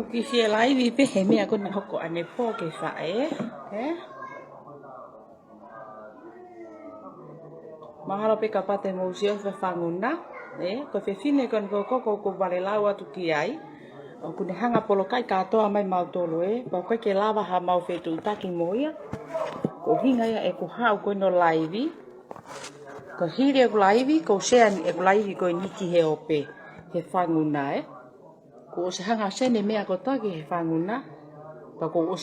Kisi lai vi pe he mea kona hoko ane pō ke whae. Mahalo pe ka pate mōsio wha whanguna. Ko whine kon ko koko ko wale lau atu ki ai. O kune hanga polo kai katoa mai mautolo Pau kai ke lawa ha mau whetu utaki moia. Ko hinga ia e ko hau koe no laivi. Ko hiri e ko laivi, ko sean e ko laivi koe niki he ope. He whanguna Ko se hanga sene mea ko taki he whanguna. Pa ko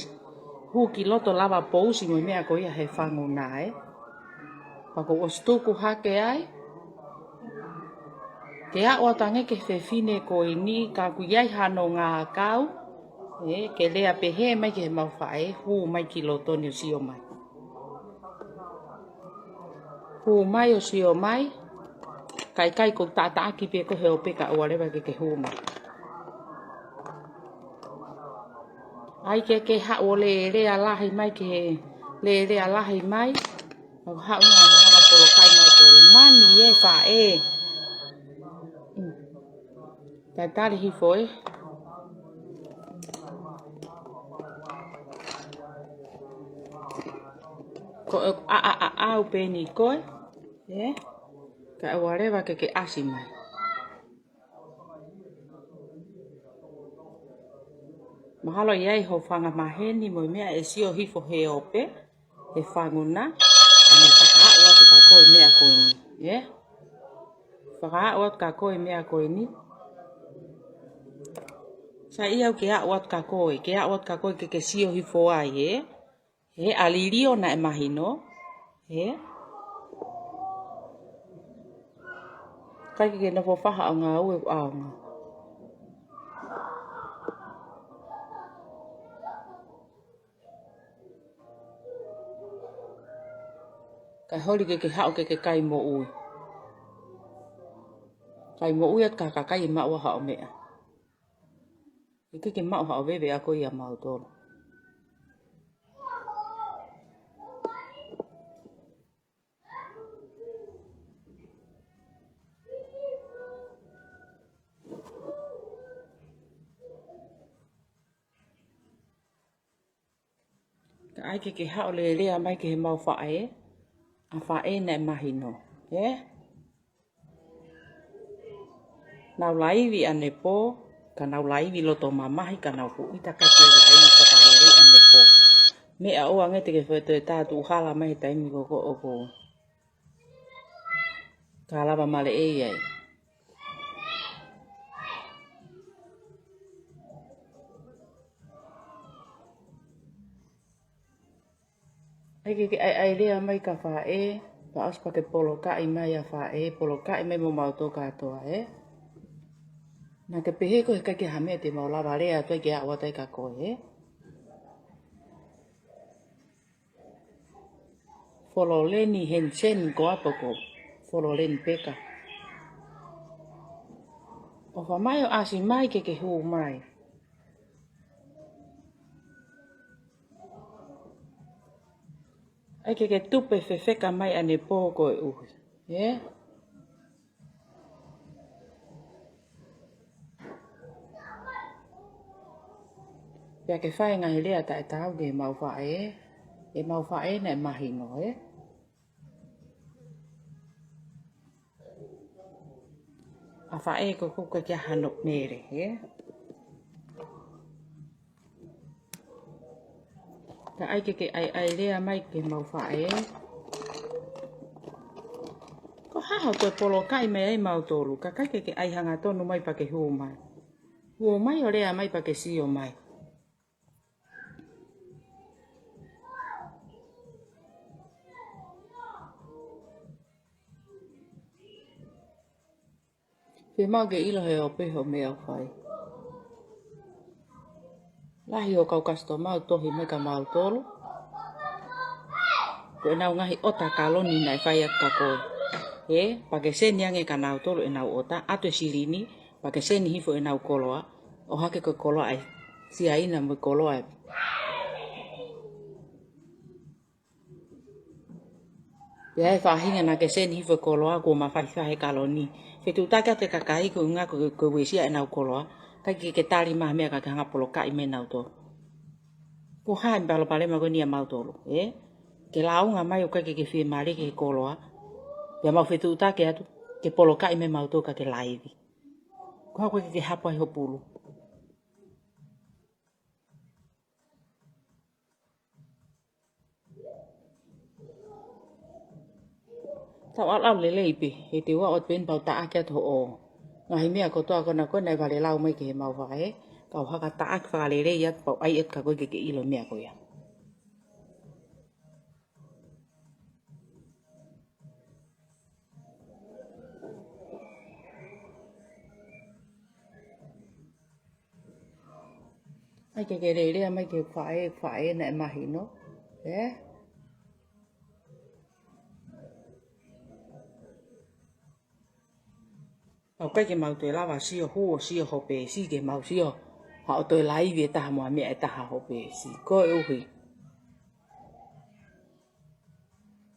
huki loto lava pousi mo mea ko ia he whanguna Pa ko tuku hake ai. Ke a oatange ke whine ko ini ka kuiai hano ngā kau. Ke lea pe he mai ke mau whae. Hu mai ki loto ni o sio mai. Hu mai o sio mai. Kai ko tata aki pe ko he ope ka oarewa ke hu mai. Ai ke hao le rea lahi mai ke le rea lahi mai. Hao hanga polo kai mai tolo mani whae. Tai tari hi foi. Ko au peni koe. Ka awarewa ke asi mai. Mahalo iai ho whanga maheni mo mea e sio hifo he ope. He whanguna. Ane whakaau atu ka koe mea koe ni. Whakaau atu ka koe mea koe ni. Sa iau ke au atu ka koe. Ke au atu ka koe ke sio hifo ai He alirio na e mahino. Kai ke nofo whaha o ngā ue au ngā. Kai hori ke hao ke kai mo ui. Kai mo ui at ka kai maua hao mea. Ke mau hao wewe ako ia mau tolo. Ai ke hao le lea mai ke he mau whae. A whae na mahino. Nau laivi ane pō. Ka nau laivi loto mamahi ka nau kuita ka ke laivi whakarere ane pō. Mea oa ngete ke whaeto e tātu uhala mai taimi koko oko. Ka lava male ai. Ai rea mai ka whae. Pa aspa ke polo kai mai a whae. Polo kai mai mo mauto katoa Nā ke pehe ko he kai ke hamea te mau lava rea toi ke a watai ka koe Folo leni hen sen ko apoko. Folo leni peka. O wha mai o asi mai ke hu mai. Ai ke tupe whewheka mai ane pō koe uhi. Pea ke whae ngahi lea ta e tau ke mau whae. E mau whae na e mahino A whae ko kuka kia hanok mere Ka ai ke ai lea mai ke mau whae. Ko haha koe polo kai mai ai mau tolu. Ka kai ke ai hanga tonu mai pa ke hu mai. Hu mai o lea mai pa ke sio mai. Pe mau ke ilo he o peho mea whai. Lahi o kau kasto mau tohi mai ka mau tolu. Ko e nau ngahi ota kaloni na e whai ka koe. Pake seni ange ka nau tolu e nau ota. Ato e sirini, pake seni hifo e nau koloa. O hake koe koloa ai. Sia ina mo koloa ai. Pea e whahinga na ke seni hifo koloa ko ma whai kaloni. Whetu taka te kakai ko ngā ko wesia e nau koloa. Kai ke tali mah mea ka hanga polo kai me nau to. Ko hai mbalo pale ma ko nia mau tolo, Ke launga mai o kai ke fie mari ke koloa. Ia mau fetu uta ke atu, ke polo kai me mau to ka ke laivi. Ko hako ke hapa i hopulu. Tau al lele ipi, he te wa ot ben pau ta ake to o. Ngahi mea ko toa kona ko nai vale lau mai ke he mau whae. Kau haka ta ak whakalele iat pau ai et ka koe ke ilo mea ko ia. Ai ke rere mai ke whae na e mahi no. Au kai ke mau te lawa sio huo sio hope si ke mau sio. Ha o toi laivi e taha mua mea e taha hope si. Ko e uhi.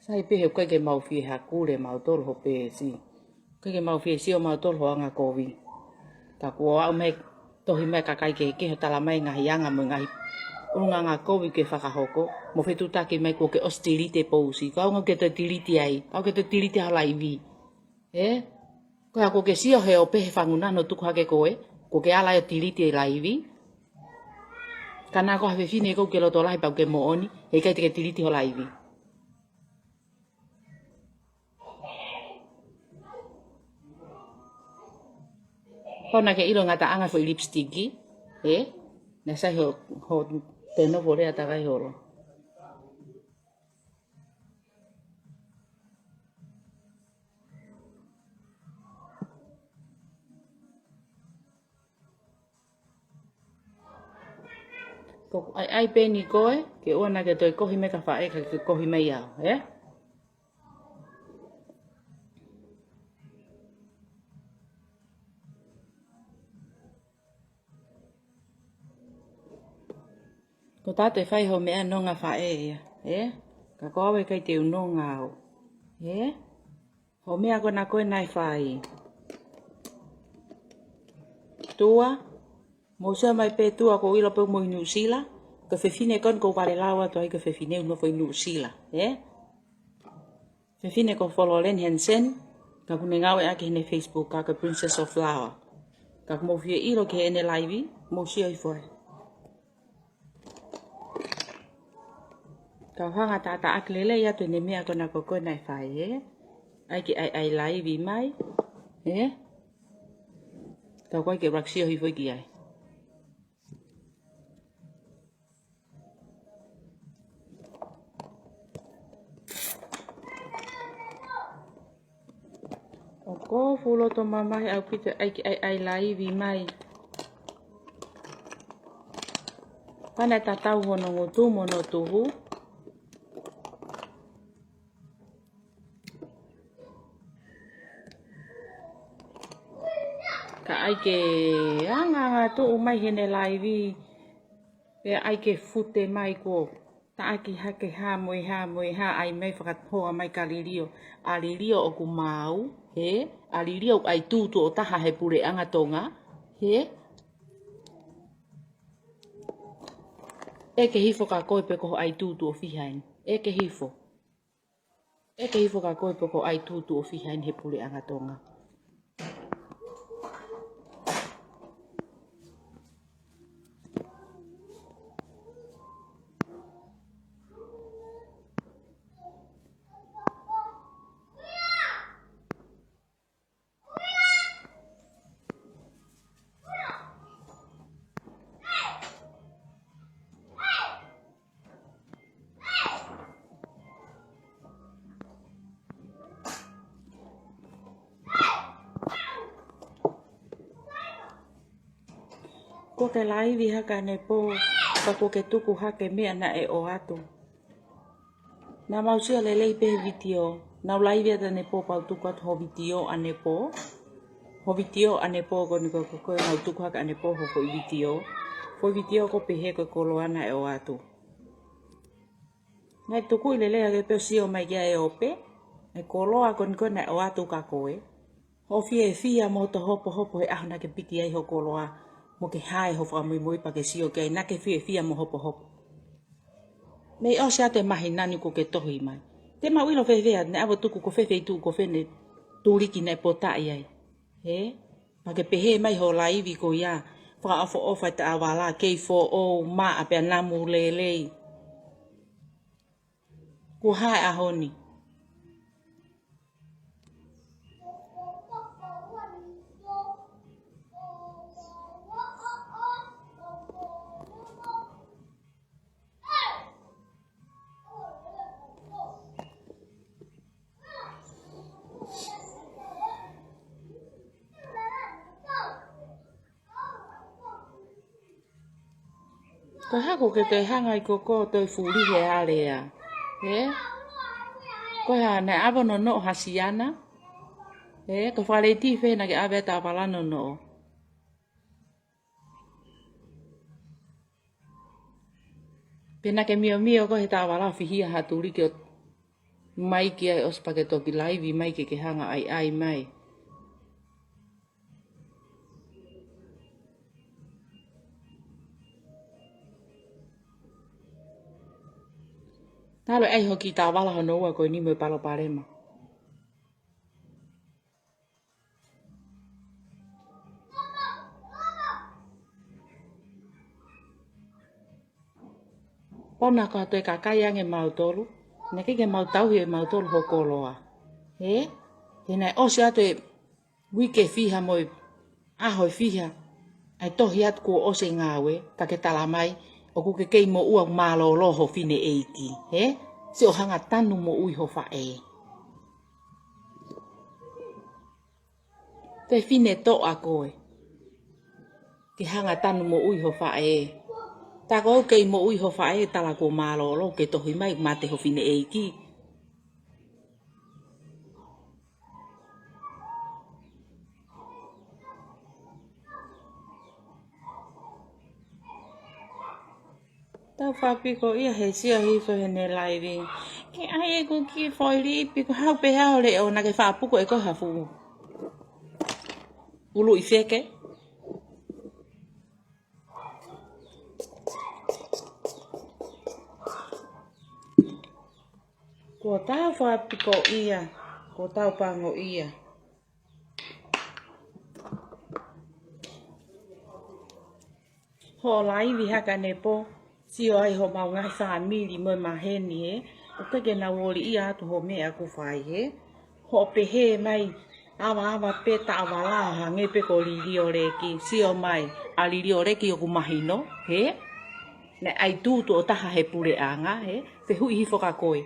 Sai pehe kai ke mau fie ha kure mau tolo hope si. Kai ke mau fie sio mau tolo anga kovi. Ta kua au mai tohi mai kakai ke ho tala mai ngahi anga mo ngahi. Unga ngā kovi ke whakahoko. Mo whetu take mai ko ke ostilite pousi. Kau ngau ke te tiliti ai. Kau ke te tiliti ha laivi. Ko ako ke sio he o pehe whanguna no tuku hake koe. Ko ke ala e tiliti e laivi. Kana ko hawe whine ko ke loto lahi pau ke mooni. Hei kai te ke tiliti ho laivi. Hona ke ilo ngata anga fo lipstiki. Nasa ho teno vore atakai holo. Ko ai peni koe, ke ona ke toi kohi me ka whae ka ke kohi me iau, Ko tate whai ho mea nonga whae ia, Ka koawe kai te unonga au, Ho mea kona koe nai whai. Tua, Mousa mai pe tua ko ilo pe mo New Zealand, ka whewhine kon ko wale lawa to ai ka whewhine uno fo New Zealand, Whewhine ko follow Len Hansen, ka kune ngawe ake hene Facebook ka Princess of Flower. Ka mo fie ilo ke ene live, mo sia i foe. Ka hanga tata ak lele ya to ne mea kona ko nai whai, Ai ki ai live mai, Ka koe ke raksio hi foe ki ai. Ko fulo to mamai au pite ai laivi mai. Pana tatau hono ngotu mono tuhu. Ka ai ke anga tu umai hene laivi. Pe ai ke fute mai ko. Ta aki hake ha ai mai whakathoa mai ka lirio. A lirio o ku mau, A lirio ai tūtu o taha he pure anga tonga, E ke hifo ka koe pe ko ai tūtu o fihain. E ke hifo ka koe pe ko ai tūtu o fihain he pure anga tonga. Ko ke laivi haka ne po, ka ko ke tuku hake mea na e o atu. Na mausia lelei pe video, na laivi ata ne po pau tuku atu ho video ane po. Ho video ane po ko ni ko na tuku haka ane po ho video. Ho video ko pehe ko koloana e o atu. Nai tuku lelei hake pe sio mai kia e ope, e koloa ko na e o atu ka koe. Ho fie mo to hopo he ahona ke piti ai ho koloa. mo ke hai ho fa mo pa ke sio ke na ke fia mo hopo hopo me o sia te mahina ni ko ke tohi mai te ma wilo fe ne avo tuku ko fe tu ko fe ne turi ki ne pota ai he ma ke pehe mai ho laivi ko ya fa afo o fa ta awala ke fo o ma ape na mu lele ko hai a honi ko ha ko ke te hanga I ko te furi he ale ya he ko ha na avo no hasiana he ko fale ti fe na ke ave ta pala no pena ke mio ko he ta wala fihi ha turi ke mai ki ai os pake toki laivi mai ke hanga ai mai talo ai hoki ta wala ho no ko ni me palo parema pona ka te kakaya nge mau tolu ne ke mau tau he mau tolu ho koloa he na o sia te wike fiha moi a ho fiha ai to hiat ko o se ngawe ta ke tala mai o ku ke mo ua malo lo ho fine eiki he se o hanga tanu mo ui ho fa te fine to a koe ke hanga tanu mo ui ho fa ta ko ke mo ui ho fa tala ko malo lo ke to hi mai mate ho fine eiki tau whapiko ia he sia hifo he ne laivi. Ke ai e ko ki whaili piko hau pe hau le o na ke whapuko e ko hafu. Ulu I wheke. Ko tau whapiko ia. Ko tau pango ia. Ho laivi haka ne po. Sio ai ho mau ngai whamiri mo maheni he. O teke na wori ia atu ho mea ku whai he. Ho pehe mai awa peta awa la hange pe ko liri o reki. Sio mai a liri o reki o ku mahino he. Ne ai tūtu o taha he pure anga he. Te hui hifo ka koe.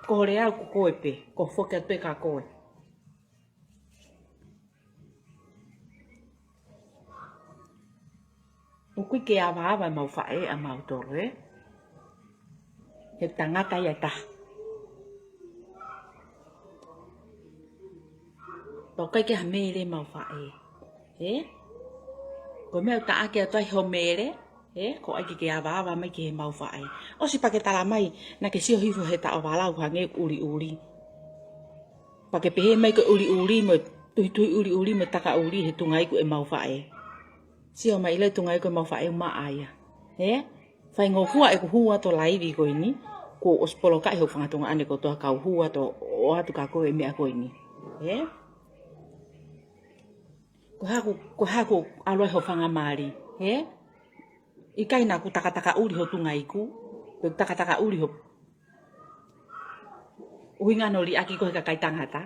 Ko hore au ku koe pe. Ko whoke pe ka koe. O kui ke awa mau whae a mau toro he. He tangata ia taha. Tau kai ke ha mere mau whae. He? Ko mea ta ake atai ho mere. He? Ko ai ke awa mai ke he mau whae. O si pake tala mai na ke sio hifo he ta o walau hange uri. Pake pehe mai ko uri mo tui uri mo taka uri he tungai ku e mau whae. Sio mai ile tungai ko mau whae ma aia. He? Whai ngō hua e ku hua to laivi ko ini. Ko ospolo kai ho whangatunga ane ko toa kau hua to o atu ka koe mea ko ini. He? Ko haku aloi ho whangamari. He? Ikai na ku taka uri ho tungai ku. Ko taka uri ho. Uhinga no li aki ko he ka kai tangata.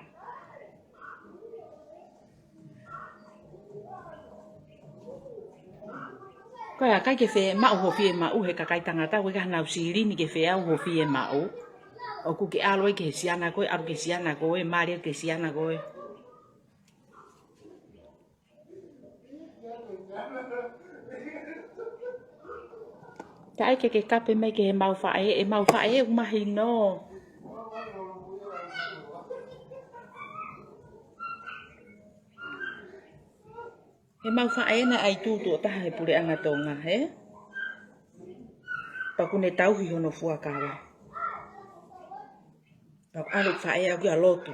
Ko ya kai ke whe mau ho fie mau he ka kai tangata. Ko ka nau siri ni ke whe au ho fie mau. O ku ke aloi ke siana koe, aru ke siana koe, maria ke siana koe. Kai ke kape mai ke he mau whae, e mau whae e umahi no. He mau whae na ai tūtu o taha he pure anga tonga, he? Paku ne tauhi hono fuakawa. Paku alu whae au kia lotu.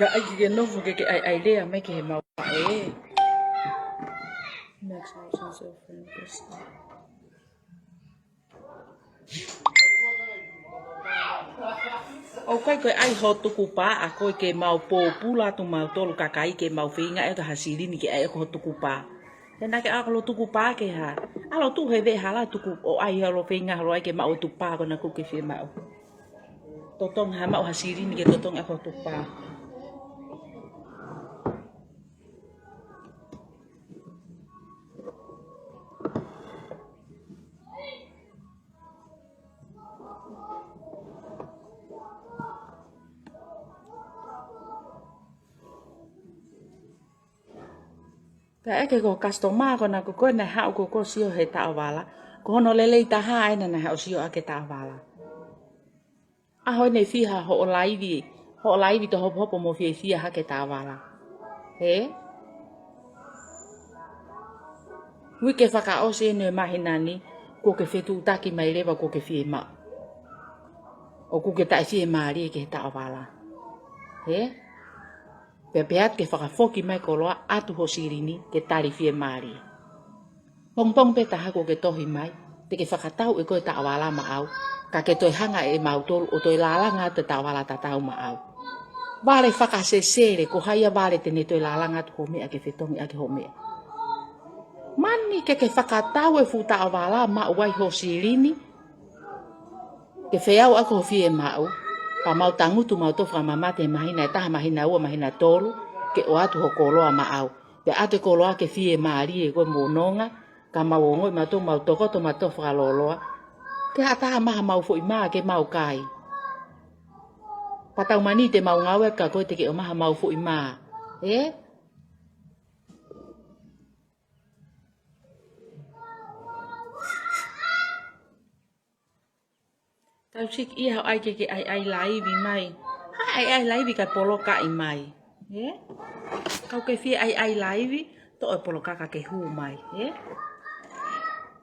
Gak ai ke no ke ai lea mai ke mau e. Next house of friend person. O kai koe ai ho tuku pa a koe ke mau pō pula tu mau tolu kakai ke mau whinga e ka hasiri ni ke ai ho tuku pa. Tena ke ako lo tuku pa ke ha. Alo tu he ve hala tuku o ai halo whinga halo ai ke mau tuku pa kona ku ke whi mau. Totong ha mau hasiri ni ke totong e ho tuku pa. Ka eke ko customer ko na ko na hau ko sio he ta wala. Ko no lele ta ha ai na hau sio ake ta wala. A hoi nei fiha ho laivi. Ho laivi to hopo mo fi ha ke ta wala. He? Wi ke whaka o se ne mahinani ko ke fetu taki mai lewa ko ke fie ma. O ko ke tai fie maari ke ta wala. He? Pepeat ke whakafoki mai ko loa atu ho sirini ke tari fie maari. Pong pe taha ko ke tohi mai, te ke whakatau e koe ta awala ma au, ka ke toi hanga e mautolu o toi lalanga te ta awala tatau ma au. Vale whakasesere ko haia vale te ne toi lalanga tu homea ke whetongi ake homea. Mani ke whakatau e futa awala ma uai ho sirini, ke wheau ako ho fie ma au, pa mau tangutu mau tofa mamate mahina e taha mahina ua mahina tolu ke o atu ho koloa ma au. Pe atu koloa ke fie maari e koe mononga ka mau ngoi mau tō mau toko tō mau tofa loloa. Ke hataha maha mau fo ima ke mau kai. Patau mani te mau ngawe ka koe te ke o maha mau fo ima. Tau sik ia hau ai ke ai laivi mai. Ai laivi ka poloka i mai. Kau ke fie ai laivi, to e poloka ka ke hu mai.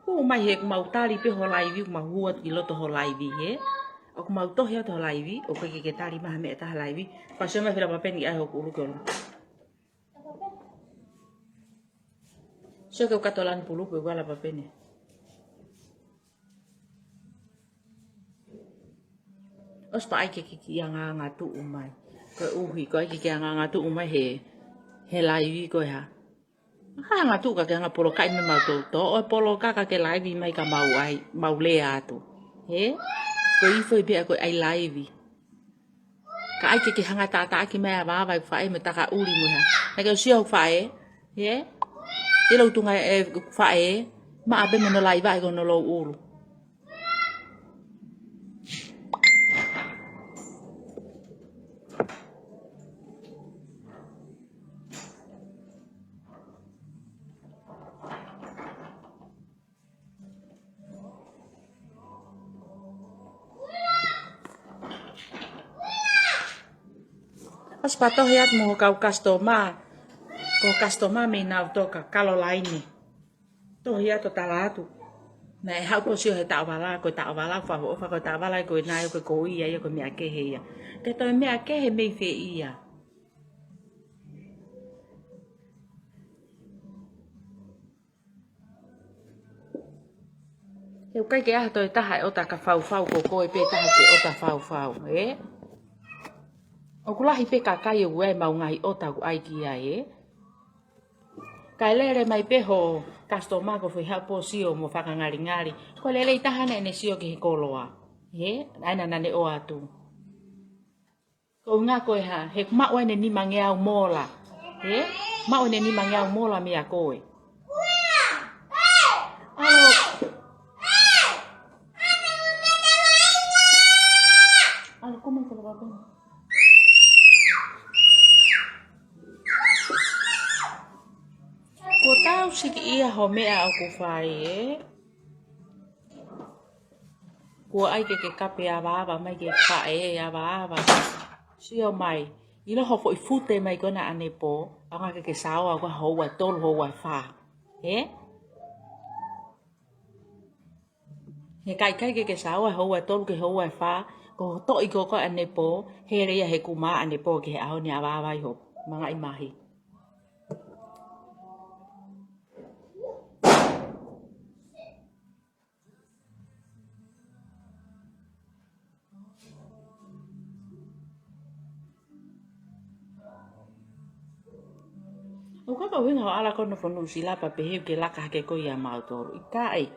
Hu mai he mau tari pe ho laivi, mau huat ki loto ho laivi. O mau tohi atu ho laivi, o ke tari maha me ta laivi. Pasio mai whira papeni ai ho kuru koro. So ke ukatolan pulu pe wala papeni. Os pa ai ke anga ngatu umai. Ko uhi ko ai ke anga ngatu umai he laivi ko ha. Ha ngatu ka ke anga polo kai me mau to o polo ka ke laivi mai ka mau ai mau le atu. Ko i foi be ko ai laivi. Ka ai ke hanga ta ki mai ava vai fai me ta ka uri mo ha. Na ke sio fai e lo tunga e fai ma abe me no laiva ko no lo uru. As pato hiat mo kau customer. Ko customer me na toka kalo laini. To hiat to talatu. Na e hau ko sio he ta wala ko fa ko ta wala ko na ko ia ko me ake he ia. Ke to me ake he me fe ia. Eu kai ke a to ta hai o ta ka fau ko ko e pe ta ke o ta fau O kulahi pe kakai o e mau ngai o ta ku ai kia Kai lere mai pe ho customer ko foi hapo sio mo whakangari. Ko lele i tahana ene sio ki he koloa. Aina nane o atu. Ko ngā koe ha, he mao ene ni mange au mola. Mao ene ni mange au mola mea koe. Alo. Alo, como te lo va a ver? Ko tau siki ia ho mea o ku whai Ko ai ke kape a wawa mai ke whae a wawa. Sio mai. I loho fo i fute mai kona ane po. Anga ke sawa ko hoa tolu hoa wha. He kai ke sawa hoa tolu ke hoa wha. Ko to i ko ane po, he rea he kuma ane po ke he aho ni awawai ho, mga imahi. O kaka winga o ala kono whanu sila pa pehe ke laka hake ko ia mautoro. I ka ai.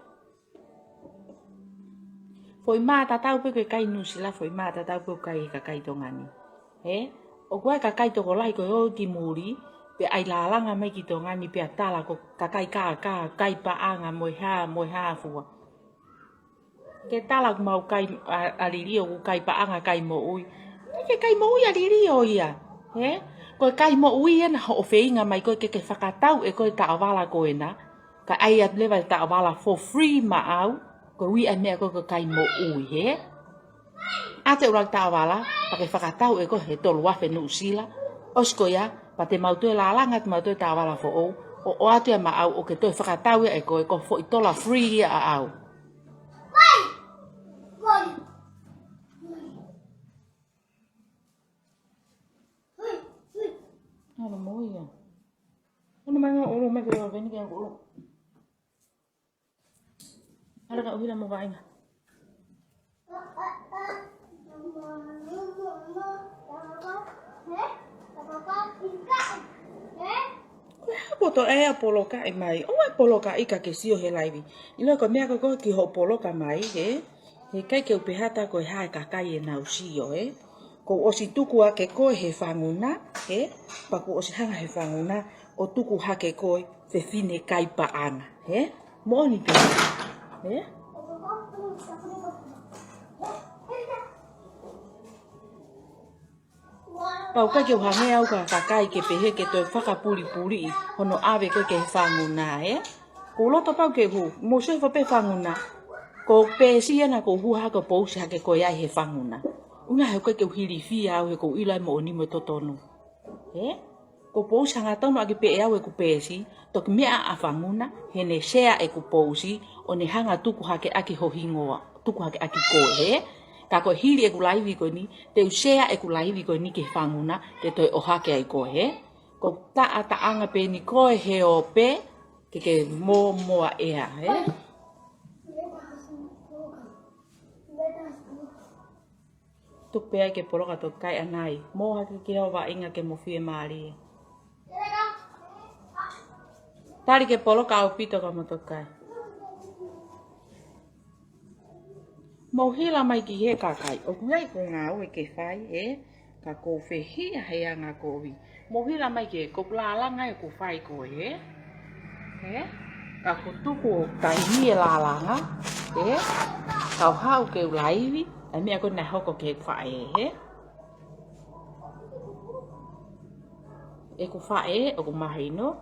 Foi mā tatau pe koe kai nu sila, foi mā tatau pe kai ka kai tongani. He? O koe ka kai toko lai koe o ki muri, pe ai lalanga mai ki tongani pe atala ko ka kai paanga moi ha fua. Ke tala mau kai alirio ku kai paanga kai mo ui. Ke kai mo ui alirio ia. He? Koe kai mo ui ena o wheinga mai koe ke whakatau e koe taawala koe na. Ka ai at lewa taawala for free ma au. Koe ui anea koe kai mo ui he. Ate urang taawala, pake whakatau e koe he tolu wafe nu sila. Osko ia, pa te mautue lalanga te mautue taawala fo ou. O atu ma au o ke toi whakatau e koe ko fo itola free a au. Ano mo ia? Ano mga ulo may kaya gani kaya ulo? Ano ka uhila mo ba ina? Poto e apoloka e mai. O apoloka ika ke sio he laivi. Ilo ko mea ko ki ho poloka mai he. He kai ke upehata ko ha ka kai e na usio he. Ko o si tuku a ke koe he whanguna, he? Pa ko o si hanga he whanguna, o tuku ha ke koe te whine kai paanga, he? Mōni te, he? Pau kai ke uhange au ka kai ke pehe ke toi whakapuri i, hono awe koe ke he whanguna, he? Ko loto pau ke hu, mo se whape whanguna, ko pēsi ana ko huha ko pousi ha ke koe ai he whanguna. Una he koe ke uhiri fia au he ko ilai mo ni mo totonu. He? Ko pousi hanga tonu ake pe e au e ku pēsi, toki mea a whanguna, he ne sea e ku pousi, o ne hanga tuku hake ake hohingoa, tuku hake ake koe, he? Ka koe hiri e ku laivi koe ni, te u sea e ku laivi koe ni ke whanguna, te toi o hake ai koe, he? Ko taa taanga pe ni koe he o pe, ke mo moa ea, he? Tuk pea ke poloka to kai anai. Mo hake ke hau wa inga ke mo fie maari. Tari ke poloka au pito ka mo to kai. Mo hila mai ki he kakai. O kuai ko ngā ue ke whai he. Ka ko whehia he anga kowi. Mo hila mai ke ko lalanga e ko whai ko he. He? Ka ko tuku kai hie lalanga. He? Kau hau ke ulaivi. A mea ko na hoko ke whae, he? E ko whae, o ko mahi no.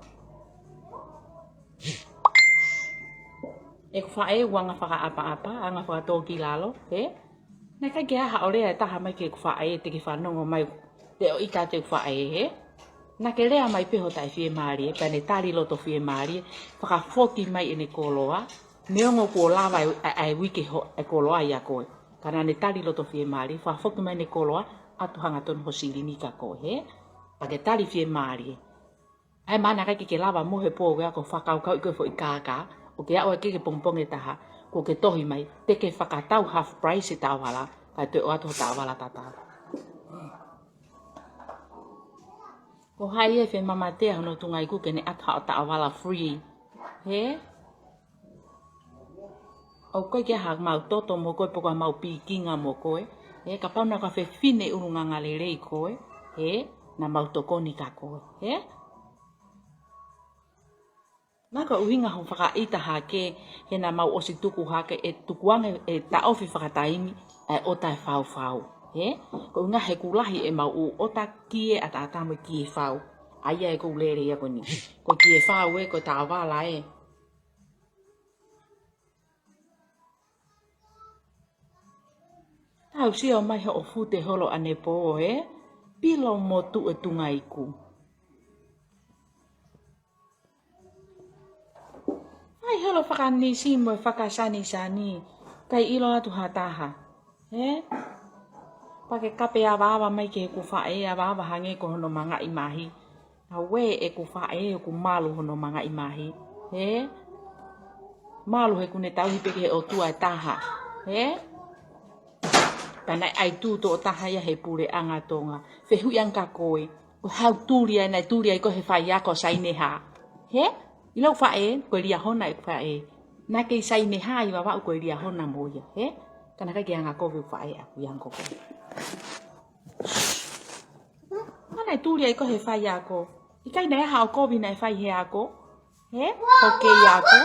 E ko whae, wanga whaka-apa-apa, anga whakatoki lalo, he? Nā kai ke aha o rea taha mai ke whae, te ki whanongo mai, te o ika te whae, he? Nā ke rea mai peho tai fie maari, pane tari loto fie maari, whakafoki mai ene koloa, neongo ko lawa ai wiki ho e koloa ia koe. Kana ne tali loto fie maari, whafoki mai ne koloa, atu hanga tonu ho sirini ka koe, he? Pake tali fie maari. Ai mana kai ke lawa mohe po wea ko whakaukau ikoe fo i kāka, o ke au e ke pongpong e taha, ko ke tohi mai, te ke whakatau half price e tāwala, kai te o atu ho tāwala tātala. Ko hai e whi mamatea hono tungai kuke ne atu o tāwala free, he? O koe ke ha mau toto mo koe poko mau pikinga mo koe, he? Ka pauna ka whi whine urunga ngale rei koe, he? Na mau tokoni ka koe, he? Naka uhinga ho whakaita hake, he na mau osi tuku hake, e tukuange e taofi whakataimi, e o tai whau, he? Ko inga he kulahi e mau u o ta kie a tātamo kie whau, aia e kou lere ia koni, ko kie whau e ko tāwala e. Tau sia o mai o fute holo ane po, he? Pilo mo tu e tunga iku. Ai holo whakanisi mo whakasani sani, kai ilo atu hataha, he? Pake kape awa mai ke ku fae awa hange ko hono manga imahi. Awe e ku fae ku malu hono manga imahi. He? Malu he kune tau hipe ke o tua taha. He? Pana ai tu to taha ya he pure anga tonga. Fehu yang kakoe. Ko hau turia na turia ko he faia ko saine ha. He? Ilo fae ko lia hona e fae. Na ke saine ha i wa ko lia hona moya. He? Kana ka ke anga ko fae aku yang ko. Mana turia ko he faia ko. Ikai na ha ko bi na fai he ako. He? Ko ke ya ko.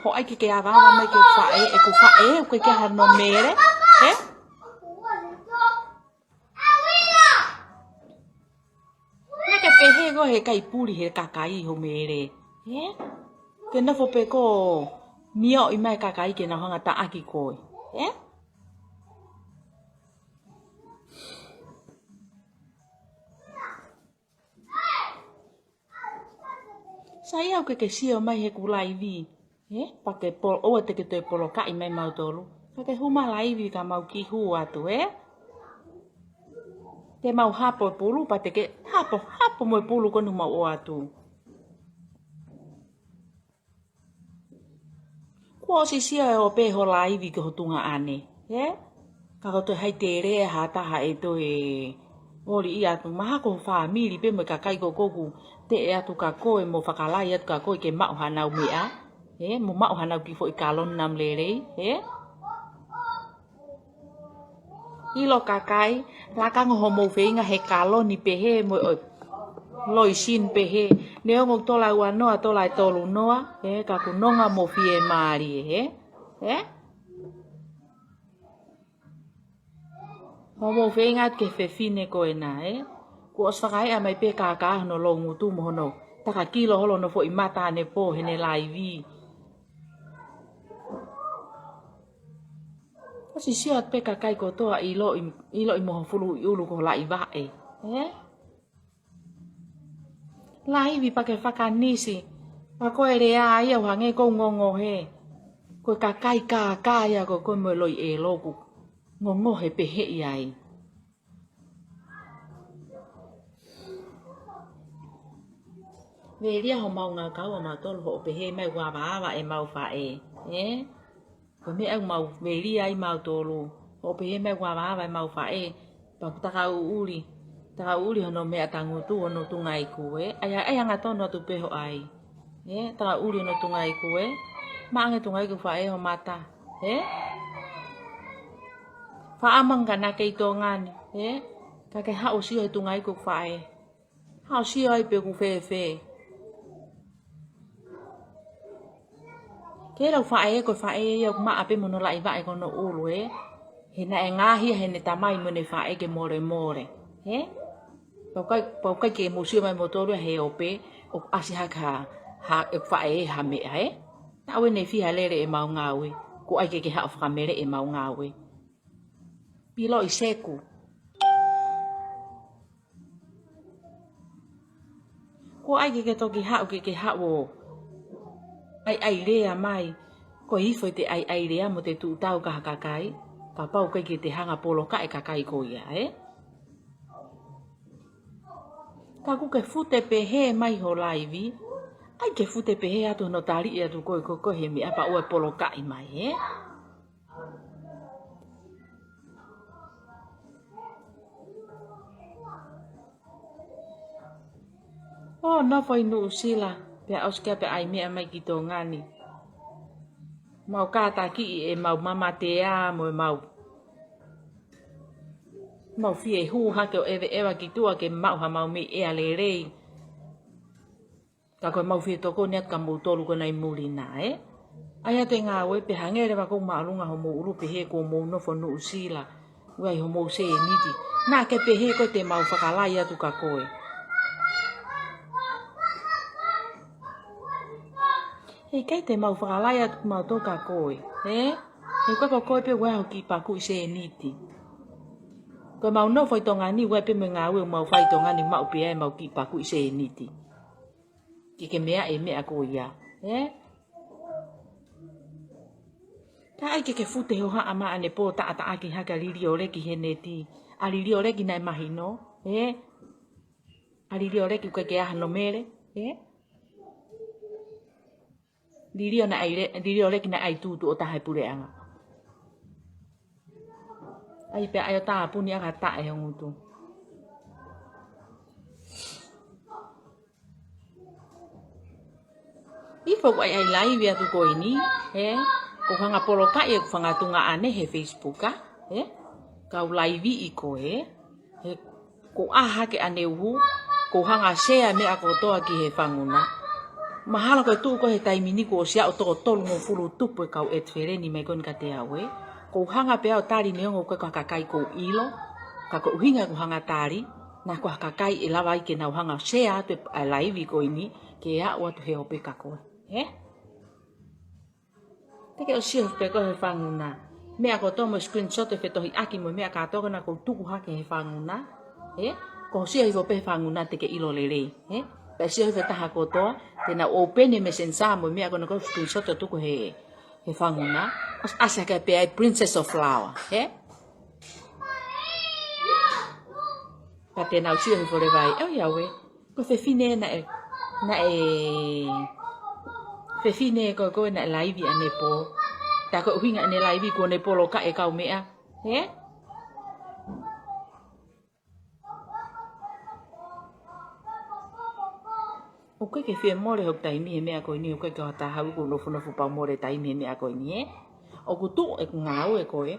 Ho ai ke awa mai ke fae e ku fae ko ke ha no mere. He? Pehe go he kai puri he kakai ho mere. He? Ke na fo pe ko mio i mai kakai ke na hanga ta aki koi. He? Saya au ke sio mai he ku laivi. He? Pake pol o te ke te polo kai mai mau tolu. Pake huma laivi ka mau ki hu atu, he? Te mau hapo pulu pa te ke hapo mo pulu ko mau o atu. Ko si sia e o pe ho laivi ke ho tunga ane. He? Ka ko te hai te re ha ta ha e to e ori ia tu maha ko family pe mo ka kai ko koku te e atu ka ko e mo whakalai atu ka ko ke mau hanau mea. He? Mo mau hanau ki fo i kalon nam lere. He? Ilo kakai, lakang homo feinga he kalo ni pehe mo loisin pehe. Neo ngok tola wanoa tola tolu noa, he kaku nonga mo fie mari, he. He? Homo feinga ke fefine ko ena, he. Ku oswakai a mai pe kaka no lo ngutu mo no. Taka kilo holo no fo imata ne po hene laivi. Si siat pe kakai ko toa ilo i moho fulu i ulu ko lai vae. Eh? Lai vi pake whakanisi. Pako ere a ia wange ko ngongo he. Ko kakai ya ko mo loi e loku. Ngongo he pehe iai. Veria ho mau ngā kau ma tolu ho pehe mai wawa e mau fae. Eh? Ko me au mau veri ai mau tolu. O pe me wa wa mau fae. Pa taka uli. Taka uli hono me atangu tu hono tungai kue. Ai anga tono tu pe ho ai. Taka uli hono tungai kue. Ma anga tungai ku fae ho mata. Fa amang kana ke tongan. Ka ke ha usi ho tungai ku fae. Ha usi ai pe ku fe. Ke lau fae ko fae yo ma ape mono lai vai ko no ulu he na ngahi he ne tamai mo ne fae ke more pau kai ke musio mai motoru he ope o asi ha e fae ha me na we ne fi halere e mau ngawe ko ai ke ha fa mere e mau ngawe pilo i seku ko ai ke toki ha ke ha wo ai rea mai, ko hifo te ai rea mo te tu tau ka kakai, ka pau kai ke te hanga polo ka e kakai ko ia, Ka ku ke fute pehe mai ho laivi, ai ke fute pehe atu no tari e atu ko he mi apa ue polo ka i mai, Oh, no foi no sila. Pea auskia pe ai mea mai ki tō ngani. Mau kāta ki e mau mama te a mo e mau. Mau fie hu hake o ewa ki tua ke mau ha mau me ea le rei. Ka koe mau fie toko neat ka mou tolu ko nei muri na, Ai ate ngā we pe hangere wa kou maalunga ho mou uru pe he ko mou nofo no usila. Wai ho mou se niti. Nā ke pe he ko te mau whakalai atu ka koe. Hei kai te mau whakalai atu mau tō ka koe, Hei koe ko koe pe waho ki paku i se niti. Koe mau no whai tonga ni wai pe me ngā ue mau whai tonga ni mau pe ai mau ki paku i se niti. Ki ke mea e mea ko ia, Ka ai ke fute ho haa maa ne pō taa aki haka liri o reki he neti. Alili ore ki nai mahino, Alili ore ki ke ahano mere, Lili ore ki nai ai tutu o tahe pureanga. Ai pe ayo ta puni aka ta e ngutu. Ifo ko ai live ya tu ko ini, ko hanga poloka e ko hanga tunga ane he Facebook ka, kau live i ko ko aha ke ane uhu, ko hanga share me ako toa ki he whanguna. Mahala ko tu ko he taimini ko sia o toko tolu mo furu tupu e kau etfereni me kon ka te awe. Ko hanga pe au tari neongo ko kakai ko ilo, ka ko uhinga ko hanga tari, na ko kakai e lawa ike na hanga share te live ko ini, ke a watu he ope kako. Teke o sia pe ko he whanguna. Me ako tomo screenshot e whetohi aki mo me a kātoka na ko tuku hake he whanguna. Ko sia hifo pe whanguna teke ilo lelei. Pe sia hifo taha kotoa, tena opene me sensa mo me ako na ko screenshot e tuku he whanguna. Asa ka pe ai Princess of Flower. Pa tena o sia hifo le vai. Eo iawe, ko whewhine na Fefine ko na live ane po. Ta ko hinga ane live ko ne polo ka e kau mea. O ke fie more hok tai mi mea ko ni o ke ka ta hau ko no fu pa more tai mi mea ko ni O ku tu e ngau e ko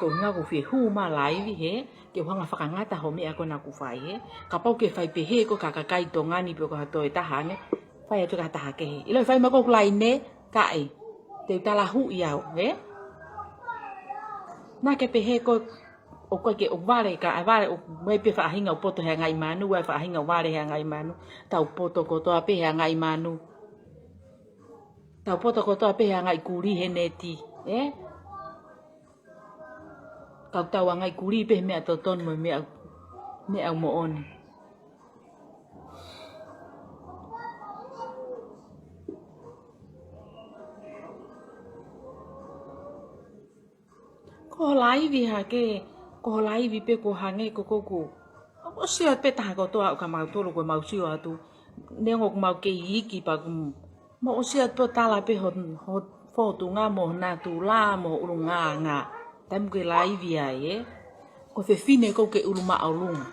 ko nga ko fie hu ma live ke hanga whakangata ho mea ko na ku fai Ka pau ke fai pe ko ka kai to ngani pe ko ha to e ta hane. Fai tu kata hake. Ilo fai mako laine kai. Te tala hu iau, Na ke pehe ko o ko ke o vare ka vare o mai pe fa hinga o poto he ngai manu, wa fa hinga vare he ngai manu. Tau poto ko to ape he ngai manu. Tau poto ko to ape he ngai kuri he neti, Kau tau ngai kuri pe me to ton mo me au mo on. Ko live ko live pe ko hange ko. O sia pe ta ko to ka mau tolo ko mau sio atu. Nengo ko mau ke iki pa mo o sia pe tala pe ho foto nga mo na tu la mo urunga nga. Tam ke live ai Ko fe fine ko ke uruma aulunga,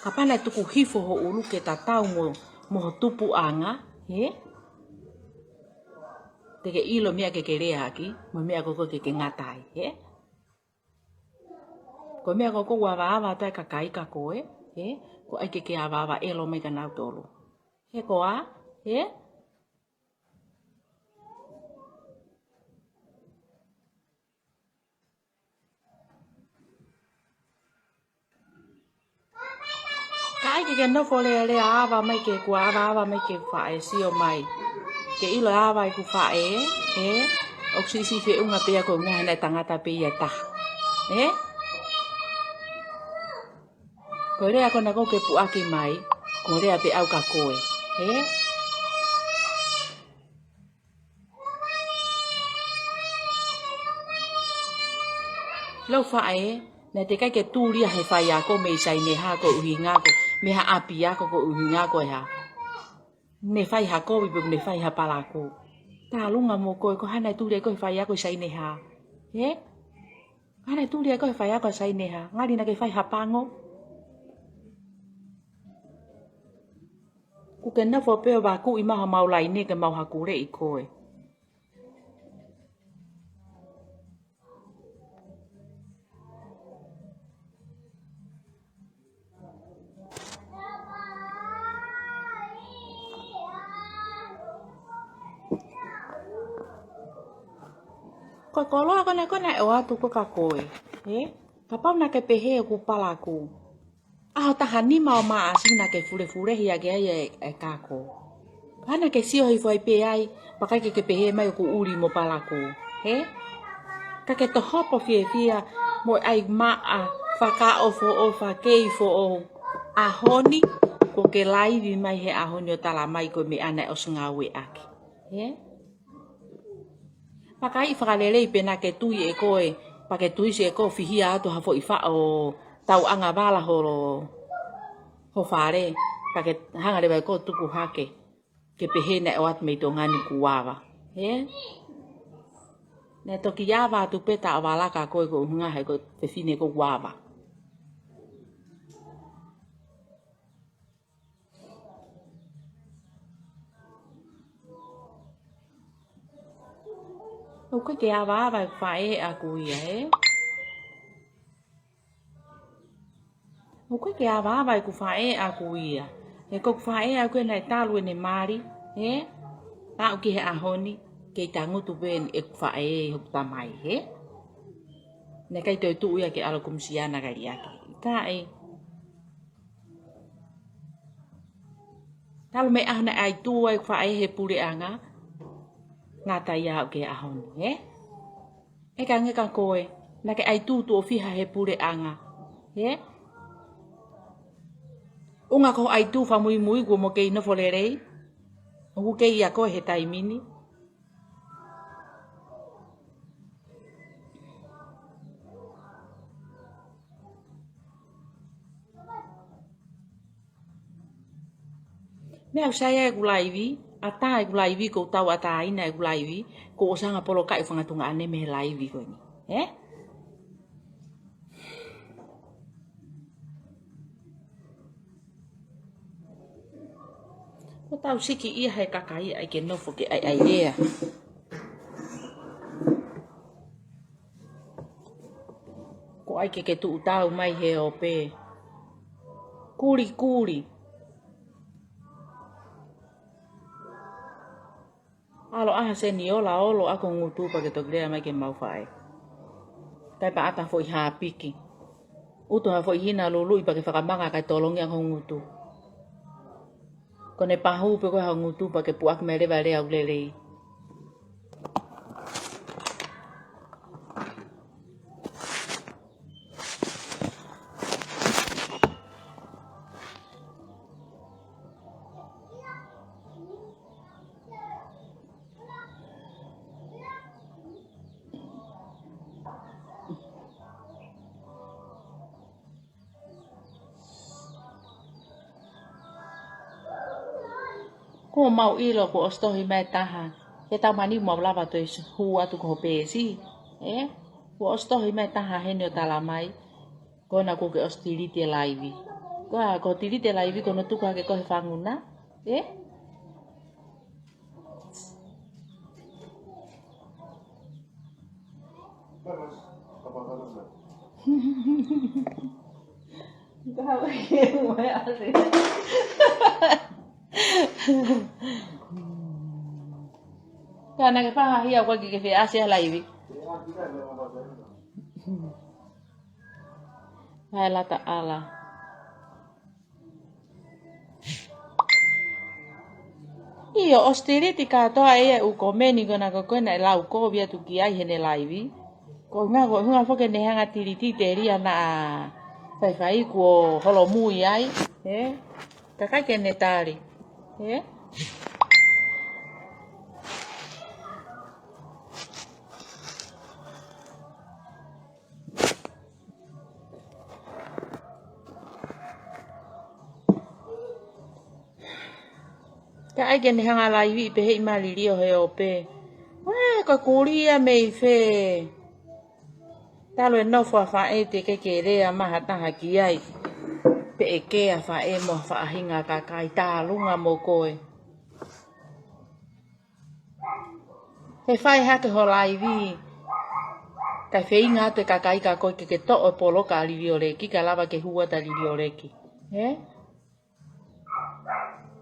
Kapana tu ko hifo ho ulu ke tatau mo tupu anga, Teke ilo mea ke rea aki, mo mea koko ke ngatai, Ko mea koko wawa tai kakai kako, Ko ai ke awawa elo me ka nau tolu. Ko a, Kai ke no fole le awa mai ke ku awa mai ke fae sio mai. Ke ilo awa ku fae, oksisi fe unga pe ko nga na tangata pe ya ta. Ko rea ko na ko ke pu aki mai, ko rea pe au ka koe, Lo fae na te kai ke turia he fai ako me sai ne ha ko uhinga ko me ha api ako ko uhinga ko ha. Ne fai ha ko bi ne fai ha pala ko. Ta lunga mo ko hana turia ko fai ako sai ne ha. Hana turia ko fai ako sai ne ha. Ngari na ke fai ha pango. Ku ke na fo pe ba ku i ma ha mau lai ne ke mau ha ku re i ko Ko kolo ako na o atu ko ka koe. Kapau na ke pehe ku pala ku. Aho tahani mau ma asing na ke fure hia ke ai kako. Hana ke sio hi foi pe ai, pakai ke pehe mai ku uri mo pala ku. Ka ke to hopo fia mo ai ma a faka o fa ke fo o ahoni ko ke live mai he ahoni o tala mai ko me ana o ngawe aki. Pakai whakalele i pena ke tui e koe, pa ke tui se e koe whihia atu hafo i wha o tau anga bala ho whare, ka ke hanga rewa ko tuku hake, ke pehene o at mei to ngani kuwawa. He? Ne toki yawa tu peta a wala ka koe ko hunga he ko pefine ko wawa. O koe ke awa vai whae a kuia, he? O koe ke awa vai ku whae a kuia. He ko whae a koe nei talu e ne mari, he? Ta o ki he ahoni, ke i tangutu ben e ku whae huk tamai, he? Ne kai toi tu ia ke alo kumsiana kari ake. Ka e. Talu me ahona ai tu ai whae he pure anga. Ngā tai au ke ahoni, he? E ka nge ka koe, na ke ai tu o fiha he pure anga, he? Unga ko ai tu wha mui mui kua mo kei nofo lerei. Oku kei ia koe he taimini. Mea usaya e kulaivi, ata e kulaivi ko tau ata ina e kulaivi, ko osanga polo kai whangatunga ane me he laivi koe ni. He? Ko tau siki ia he kakai ai ke nofo ke ai rea. Ko ai ke tuu tau mai he ope. Kuri kuri. Alo aha se ni ola olo ako ngutu pa ke tokrea mai ke mau whae. Kai pa ata fo i hapiki. Utu ha fo i hina lulu i pa ke whakamanga kai tolongi ako ngutu. Kone pahu pe koe ha ngutu pa ke puak me rewa rea ulelei. Ko mau ilo ko ostohi mai taha. He tau mani mau lava toi hu atu ko pesi. Ko ostohi mai taha hene o tala mai. Ko na ko ke ostilite laivi. Ko tilite laivi ko no tuku hake ko he whanguna. Kau yang mai ase. Kana ke paha hia kwa ke fe ase laivi. Hai la ta'ala. Iyo ostiliti katoa e u komeni kona ko kona lau ko via tu ki ai hene laivi. Ko nga foke ne hanga tiriti te ria na fai ko holo mui ai. Kakai ke ne tari. Ka ai ke ne hanga laivi pe hei mali rio he ope. Ko kuria mei fe. Talo e nofo a whae te ke rea maha taha ki ai. Pe e ke a whae mo whaahinga kakai tā lunga mo koe. He whae hake ho laivi. Kai wheinga te kakai ka koe ke to'o polo ka lirio reki. Ka lava ke hua ta lirio reki.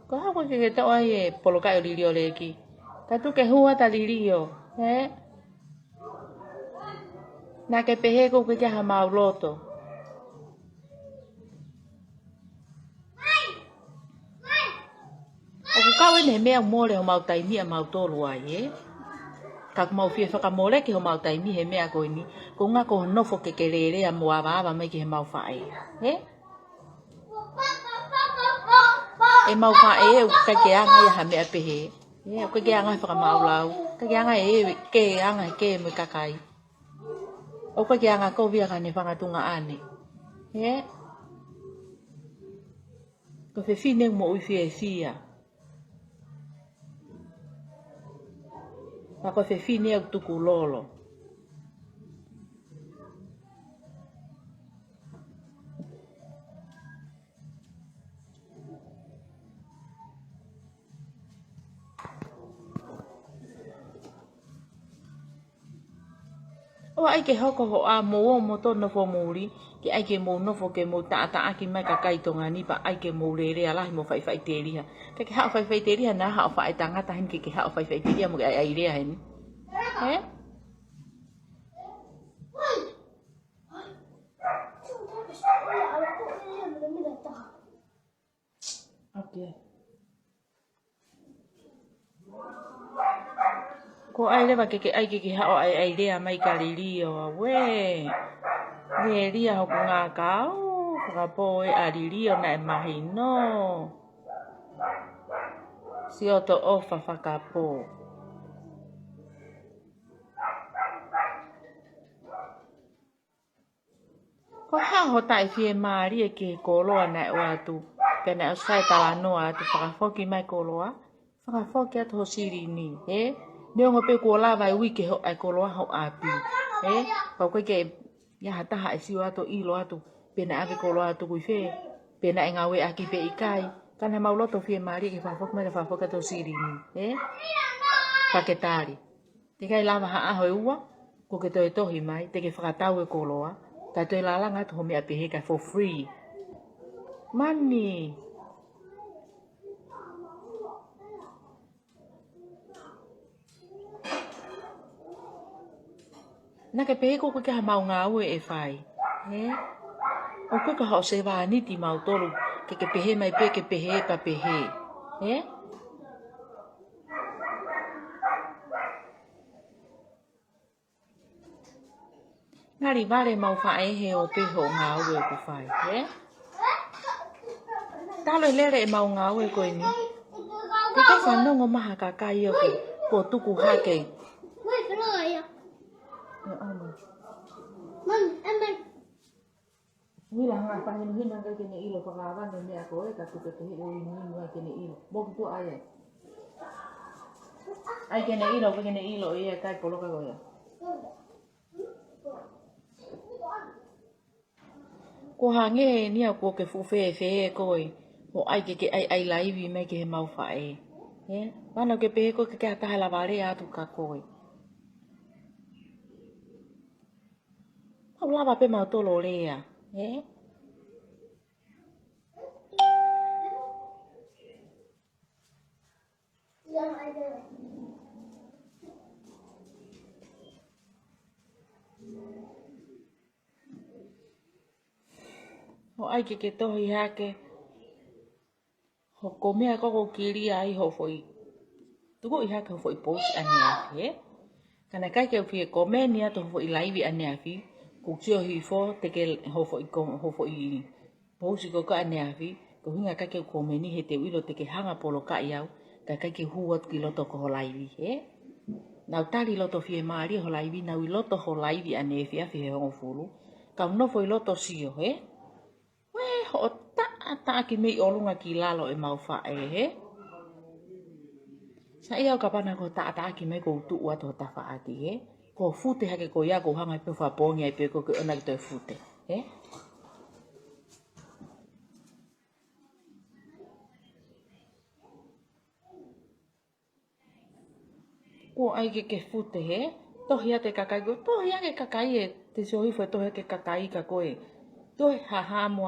Ko hako ke to'o ai e polo ka lirio reki. Ka tu ke hua ta lirio. Na ke pehe ko ke ha mau loto. O ku kau ene mea mole ho mau taimi a mau tolu ai, Ka mau fie whakamole ki ho mau taimi he mea koe ni. Ko ngā ko nofo ke rere a mua wawa mai ki he mau whae. E mau whae e u kai ke anga i ha mea pehe. O kai ke anga i whakamau lau. Kai ke anga e ke anga ke me kakai. O kai ke anga ko via ka ne whangatunga ane. he ko fe fine mo ui fia pa ko fe fine au tuku lolo o ai ke hoko ho a mo mo to no fo muri ke ai ke mo no fo ke mo ta aki mai ka kai tonga ni pa ai ke mo le ala mo fai te ria ke ha fai te ria na ha fai tanga ta hin ke ha fai te ria mo ai ria hen he okay ko ai le ba ke ai ke ha ai ria mai ka ri o we le ria ho nga ka o ka po e ari ria na mai no si o to o fa ka po ko ha ho tai fie ma ri ke ko lo na wa tu ke na sai ta la no a tu fa fo ki mai ko lo a fa fo ke to siri ni he ne ngo pe ko la vai wi ke ho ai ko lo ho a pi he ko ke ya hata ha si wa to i lo a tu pe na ave ko lo a tu ku fe pe na nga we a ki pe ikai kana mau lo to fie ma ri ke fa fo mai fa fo ke to siri ni he pa ke tari te kai la ha a ho ua ko ke to hi mai te ke fa ta we ko lo a ta te lala nga to me ape ka for free money na ke pe ko ke ha mau nga we e fai he o ko ka ho se va ni ti mau tolu ke pe mai pe ke pe pa pe he ngari vale mau fai he o pe ho nga we ku fai he ta lo le mau nga we ko ni ke ka fa no ngo ma ka ka yo ko tu ku ha ke we ke lo ya Ni lang nga pahinuhin ang kay kiniilo pagawan ni ako kasi katutuhin ni mo kiniilo. Bog to ay. Ay kiniilo iya kay polo ka goya. Ko hange ni ako ke fu fe ko o ai ke ai live me ke mau fai. Mana ke pe ko ke ta hala vale atu ka ko. Lava pe mau tolo lea, o ai ke tohi hake, ho komea ko kiri ai ho foi. Tuko I hake ho foi post ane afi, kana kai ke fi komenia to foi live ane afi. Kuksio hi fo te ke ho foi posi ko ka ane afi ko hinga ka ke komeni he te wilo te ke hanga polo ka iau ka ke huat ki loto ko live na tali loto fi mari ho live na wi loto ho live ane afi afi he ho fulu ka no foi loto sio we ho ta ki me olunga ki lalo e mau fa sa ia ka pana ko ta ki me ko tu wa to ta fa ati ko fute hake ko ya ko hanga pe fa pongi ai pe ko ona to fute ko ai ke fute to hia te kakai go to hia ke kakai te so I fo to ke kakai ka ko to ha mo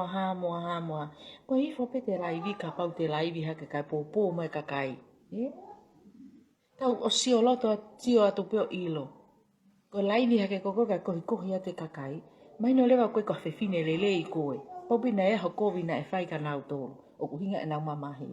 ko I fo pe te live ka pau te live hake ka po mai kakai tau o si o loto tio atu pe ilo ko live hake ko ka ko hia te kakai mai no lewa ko fe fine lele I ko popi na ho ko vina e fai ka nau to o ku hinga na mama he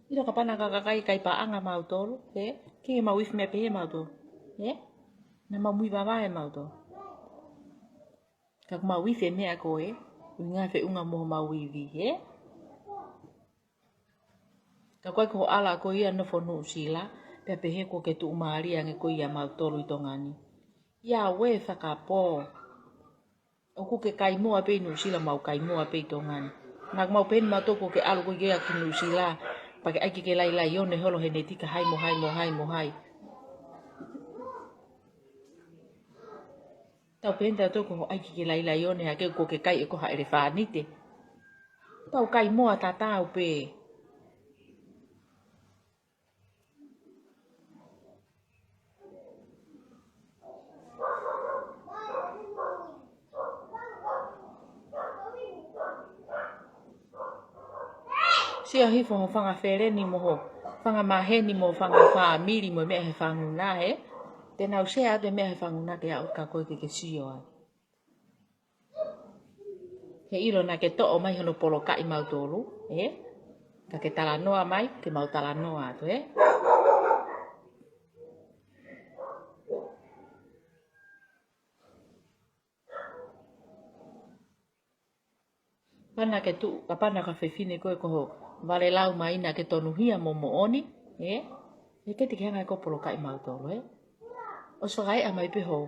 Ilo ka pana kakai kai paanga mau tolo ki mau if me pe mau to na mau mui baba e mau to Ka kuma wifi mea koe, unga fe unga moho ma wifi, he? Ka koe ko ala ko ia nofo nuu sila, pia pehe ko ke tu umaari ange ko ia mau tolu i tongani. Ia we whakapo. Oku ke kai mua pe nuu sila mau kai mua pe i tongani. Nak mau pen mau toko ke alu ko ia ki nuu sila, pake aiki ke lai lai yone holo he netika hai mo hai mo hai mo hai. Tau penta toko ho aiki ke lai lai yone hake ko ke kai e ko haere whanite. Tau kai mua tatau pe. Sia hifo ho whanga where ni mo ho. Whanga mahe ni mo whanga whamiri mo mea he whanguna he. Tēnau sea te mea he whanguna ke au ka koe ke sio ai. He iro na ke to'o mai hono polo kai mau tolu, he? Ka ke talanoa mai, ke mau talanoa atu, he? Pana ke tu, ka pana ka whewhine koe koho vale lau mai na ke tonuhia mo mo oni, he? He ke te hanga ko polo kai mau tolu, he? O so gai a mai peho,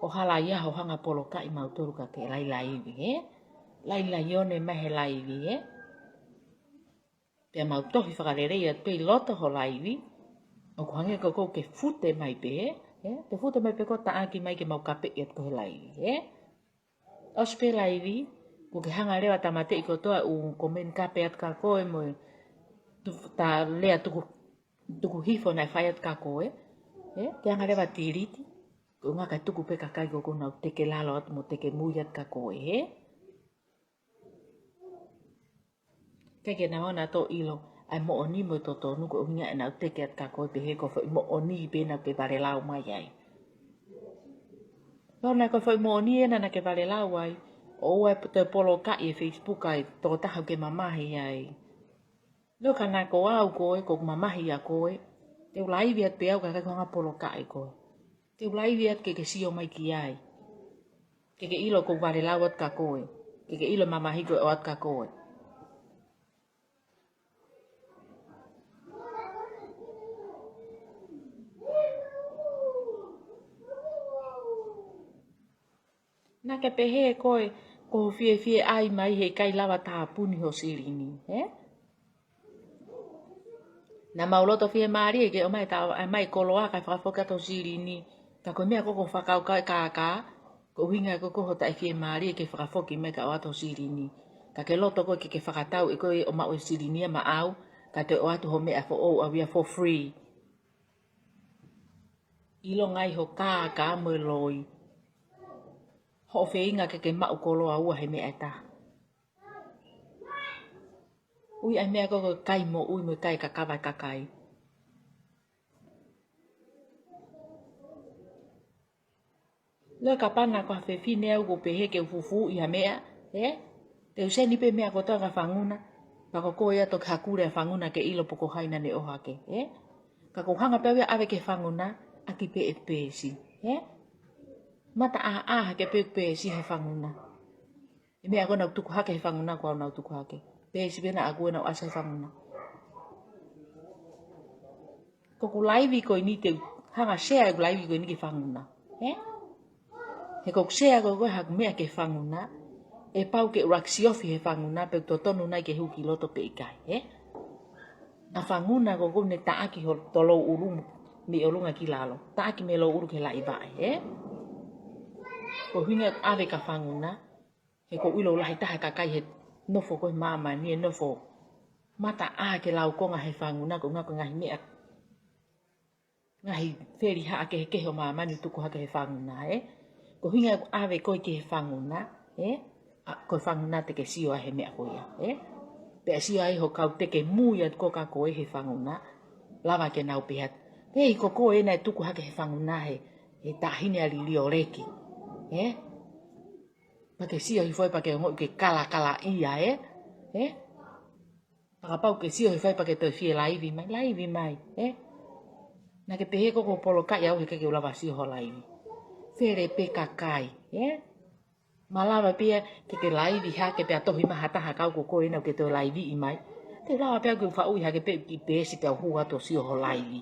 o hala ia ho hanga polo kai mau tolu ka ke lai lai iwi, he? Lai lai one mai he lai iwi, he? Pea mau tohi whakarerei at pei loto ho lai iwi, o ko hange ko ke fute mai pe, he? Ke fute mai pe ko taaki mai ke mau kape iat ko he lai iwi, he? O spe lai iwi, ko ke hanga rewa tamate i ko toa u komen kape at ka koe mo ta lea tuku hifo nai whai at ka koe, he? Ke hanga rewa tiriti, ko ngā kai tuku pe kakai ko nau teke lalo at mo teke mui at ka koe, he? Kei ke naona to ilo, ai mo oni mo to tonu ko uhinga e nau teke at ka koe pe he ko whai mo oni pe na pe vare lau mai ai. Kona ko whai mo oni e na ke vare lau ai, o ua te polo kai e Facebook ai, toko tahau ke mamahi ai. Loka nā ko au koe, ko mamahi a koe, te ulaiwi at pe au ka kai konga polo kai koe. Te ulaiwi at ke sio mai ki ai. Ke ilo ko vare lau at ka koe, ke ilo mamahi koe o at ka koe. Nā ke pehe koe, ko fie ai mai he kai lawa tā puni ho sirini, he? Nā mauloto fie maari e ke o mai tā mai koloa kai whakafoka to sirini, ka koe mea koko whakau kai kākā, ko hinga koko ho tai fie maari e ke whakafoki mai ka o ato sirini. Ka ke loto koe ke whakatau e koe o mau e sirinia ma au, ka te o atu ho mea fo o awia for free. Ilo ngai ho kākā mo loi. Ho wheinga ke mau koloa ua he mea ta. Ui ai mea koko kai mo ui mo kai ka kawai kakai. Loi ka pana ko hawhewhine au ko pehe ke ufufu i ha mea, he? Te useni pe mea ko toa whanguna, ka ko koe ato ka kure whanguna ke ilo poko haina ne ohake, he? Ka ko hanga pewea awe ke whanguna, aki pe e pēsi, he? Mata aha ke pe pēsi he whanguna. E mea ko nau tuku hake he whanguna ko au nau tuku hake. Pēsi pena a koe nau asa he whanguna. Ko ku laiwi ko ni te hanga share ku laiwi ko ni ke whanguna, he? He ko share ko koe haku mea ke whanguna, e pau ke uraksi ofi he whanguna, pe to tonu nai ke huki loto pe ikai, he? Na whanguna ko koe ne taaki ho tolo urumu, mi olunga ki lalo. Taaki me lo uru ke lai vai, he? Ko hinga ave ka whanguna, he ko uilo lahi taha kakai he nofo koe mama ni e nofo. Mata a ke lau konga he whanguna ko ngako ngahi mea. Ngahi wheri haa ke he keho mama ni tuku hake he whanguna, he? Ko hinga ave koe ke he whanguna, he? Koe whanguna te ke sio a he mea koea, he? Pea sio ai ho kau te ke mui at ko ka koe he whanguna, lava ke nau pehat. Hei ko koe na e tuku hake he whanguna he, he tahine ali lio reki, he? Pake sio hi foi pake ngoi ke kala ia, he? He? Paka pau ke sio hi foi pake toi fie laivi mai, he? Na ke pehe koko polo kai au he kake ulawa sio ho laivi. Fere pe kakai, he? Malawa pia ke laivi ha ke pia tohi mahata ha kau ko ina ke to laivi i mai. Te lawa pia ku fa ui ha ke pe ki besi pia hua to si ho laivi.